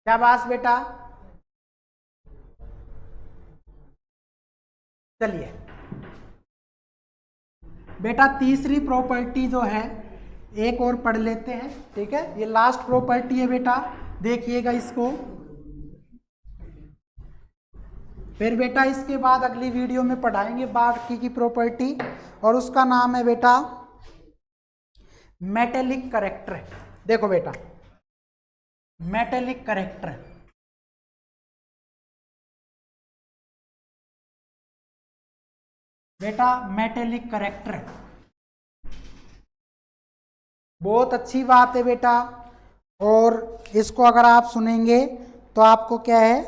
शाबाश बेटा। चलिए बेटा तीसरी प्रॉपर्टी जो है एक और पढ़ लेते हैं, ठीक है। ये लास्ट प्रॉपर्टी है बेटा, देखिएगा इसको। फिर बेटा इसके बाद अगली वीडियो में पढ़ाएंगे बाकी की प्रॉपर्टी, और उसका नाम है बेटा मेटेलिक करेक्टर। देखो बेटा मेटेलिक करेक्टर, बेटा मेटेलिक करेक्टर बहुत अच्छी बात है बेटा। और इसको अगर आप सुनेंगे तो आपको क्या है,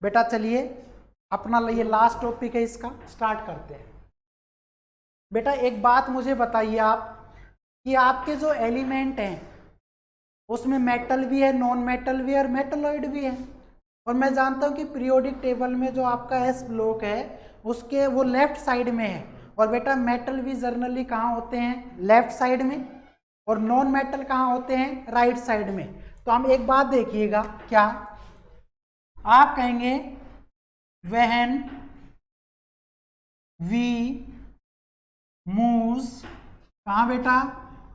बेटा चलिए अपना ये लास्ट टॉपिक है, इसका स्टार्ट करते हैं। बेटा एक बात मुझे बताइए आप कि आपके जो एलिमेंट हैं उसमें मेटल भी है, नॉन मेटल भी है और मेटलॉइड भी है। और मैं जानता हूं कि पीरियोडिक टेबल में जो आपका एस ब्लॉक है उसके वो लेफ्ट साइड में है। और बेटा मेटल भी जर्नली कहाँ होते हैं, लेफ्ट साइड में, और नॉन मेटल कहाँ होते हैं, राइट साइड में। तो हम एक बात देखिएगा, क्या आप कहेंगे व्हेन वी मूव्स, कहाँ बेटा,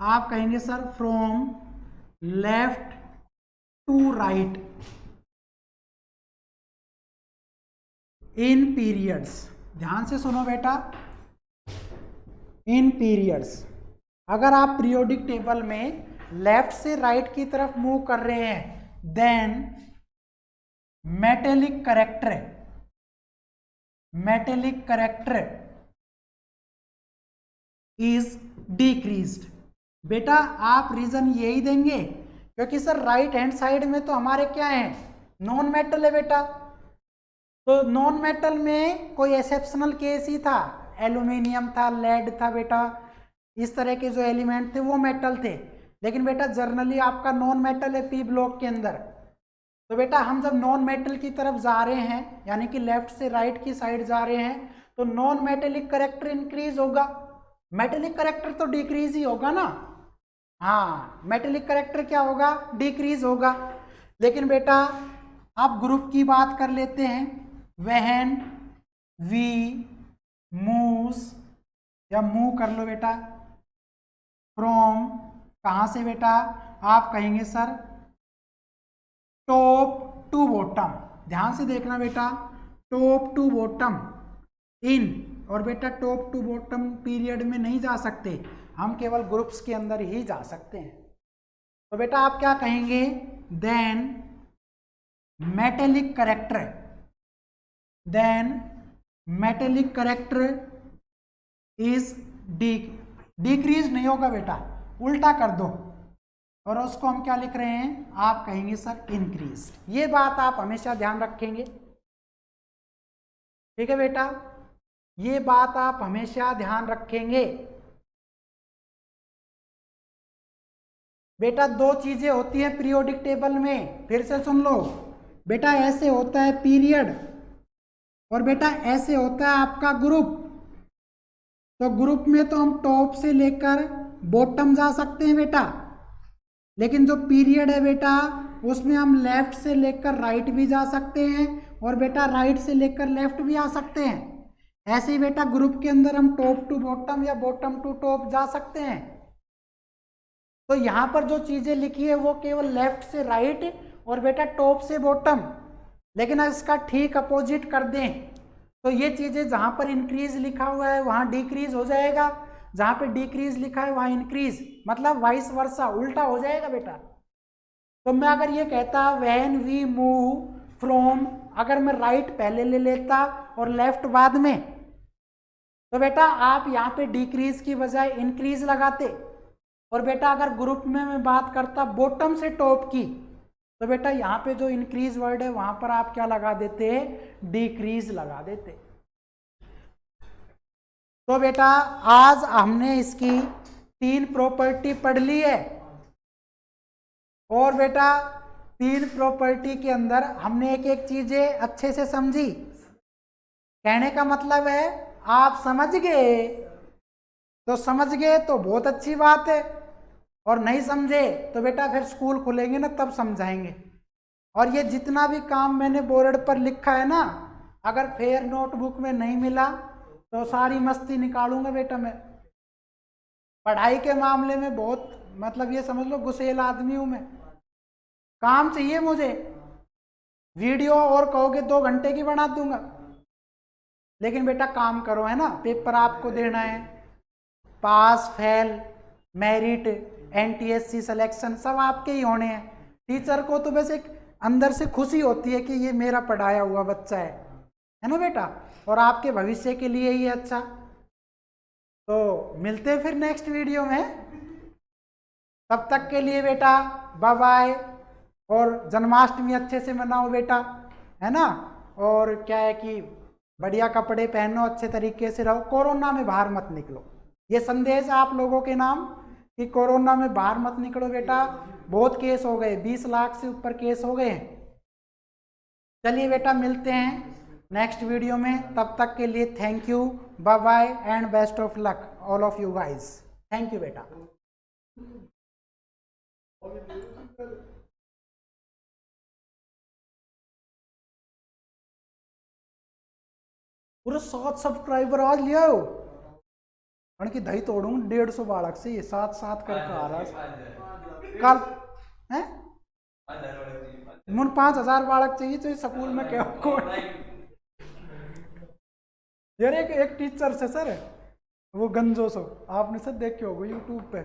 आप कहेंगे sir from left to right in periods. ध्यान से सुनो बेटा, इन पीरियड्स। अगर आप पीरियोडिक टेबल में लेफ्ट से राइट की तरफ मूव कर रहे हैं then metallic character is decreased. बेटा आप रीजन यही देंगे क्योंकि सर राइट हैंड साइड में तो हमारे क्या है, नॉन मेटल है बेटा। तो नॉन मेटल में कोई एक्सेप्शनल केस ही था, एल्यूमिनियम था, लेड था बेटा, इस तरह के जो एलिमेंट थे वो मेटल थे। लेकिन बेटा जर्नली आपका नॉन मेटल है पी ब्लॉक के अंदर। तो बेटा हम जब नॉन मेटल की तरफ जा रहे हैं, यानी कि लेफ्ट से राइट की साइड जा रहे हैं, तो नॉन मेटेलिक करेक्टर इंक्रीज होगा, मेटेलिक करेक्टर तो डिक्रीज ही होगा ना। हाँ, मेटेलिक करेक्टर क्या होगा, डिक्रीज होगा। लेकिन बेटा आप ग्रुप की बात कर लेते हैं, व्हेन वी मूव्स, या मूव कर लो बेटा फ्रॉम, कहाँ से बेटा, आप कहेंगे सर टॉप टू बॉटम। ध्यान से देखना बेटा, टॉप टू बॉटम इन, और बेटा टॉप टू बॉटम पीरियड में नहीं जा सकते, हम केवल ग्रुप्स के अंदर ही जा सकते हैं। तो बेटा आप क्या कहेंगे, then metallic character is decrease नहीं होगा बेटा, उल्टा कर दो और उसको हम क्या लिख रहे हैं, आप कहेंगे सर इंक्रीज। ये बात आप हमेशा ध्यान रखेंगे, ठीक है बेटा, ये बात आप हमेशा ध्यान रखेंगे। बेटा दो चीजें होती हैं पीरियोडिक टेबल में, फिर से सुन लो बेटा, ऐसे होता है पीरियड और बेटा ऐसे होता है आपका ग्रुप। तो ग्रुप में तो हम टॉप से लेकर बॉटम जा सकते हैं बेटा, लेकिन जो पीरियड है बेटा उसमें हम लेफ्ट से लेकर राइट भी जा सकते हैं और बेटा राइट से लेकर लेफ्ट भी आ सकते हैं। ऐसे ही बेटा ग्रुप के अंदर हम टॉप टू बॉटम या बॉटम टू टॉप जा सकते हैं। तो यहाँ पर जो चीजें लिखी है वो केवल लेफ्ट से राइट और बेटा टॉप से बॉटम, लेकिन इसका ठीक अपोजिट कर दें तो ये चीजें जहां पर इंक्रीज लिखा हुआ है वहां डिक्रीज हो जाएगा, जहां पे डिक्रीज लिखा है वहां इंक्रीज, मतलब वाइस वर्सा, उल्टा हो जाएगा बेटा। तो मैं अगर ये कहता व्हेन वी मूव फ्रॉम, अगर मैं राइट पहले ले लेता और लेफ्ट बाद में, तो बेटा आप यहाँ पे डिक्रीज की बजाय इंक्रीज लगाते। और बेटा अगर ग्रुप में मैं बात करता बॉटम से टॉप की, तो बेटा यहाँ पे जो इंक्रीज वर्ड है वहां पर आप क्या लगा देते, डिक्रीज लगा देते। तो बेटा आज हमने इसकी 3 प्रॉपर्टी पढ़ ली है और बेटा 3 प्रॉपर्टी के अंदर हमने एक एक चीजें अच्छे से समझी। कहने का मतलब है आप समझ गए तो समझ गए तो बहुत अच्छी बात है, और नहीं समझे तो बेटा फिर स्कूल खुलेंगे ना तब समझाएंगे। और ये जितना भी काम मैंने बोर्ड पर लिखा है ना, अगर फेयर नोटबुक में नहीं मिला तो सारी मस्ती निकालूंगा बेटा मैं। पढ़ाई के मामले में बहुत मतलब ये समझ लो गुस्सेल आदमी हूं मैं, काम चाहिए मुझे। वीडियो और कहोगे 2 घंटे की बना दूंगा, लेकिन बेटा काम करो, है ना, पेपर आपको देना है, pass fail merit NTSC selection सब आपके ही होने हैं। टीचर को तो बस एक अंदर से खुशी होती है कि ये मेरा पढ़ाया हुआ बच्चा है है ना बेटा, और आपके भविष्य के लिए ही अच्छा। तो मिलते हैं फिर नेक्स्ट वीडियो में, तब तक के लिए बेटा बाय बाय। और जन्माष्टमी अच्छे से मनाओ बेटा, है ना। और क्या है कि बढ़िया कपड़े पहनो, अच्छे तरीके से रहो, कोरोना में बाहर मत निकलो। ये संदेश आप लोगों के नाम कि कोरोना में बाहर मत निकलो बेटा, बहुत केस हो गए, 20 लाख से ऊपर केस हो गए हैं। चलिए बेटा मिलते हैं नेक्स्ट वीडियो में, तब तक के लिए thank you, bye bye and best of luck all of you guys. Thank you बेटा। पूरे 7 सब्सक्राइबर आज लिया हो, की दही तोड़ूंगा 150 बालक से, ये 7 करके आ रहा है कल है। मुन 5000 बालक चाहिए तो स्कूल में क्या को यार, एक टीचर से सर, वो गंजो सो, आपने सर देखे होगा यूट्यूब पे।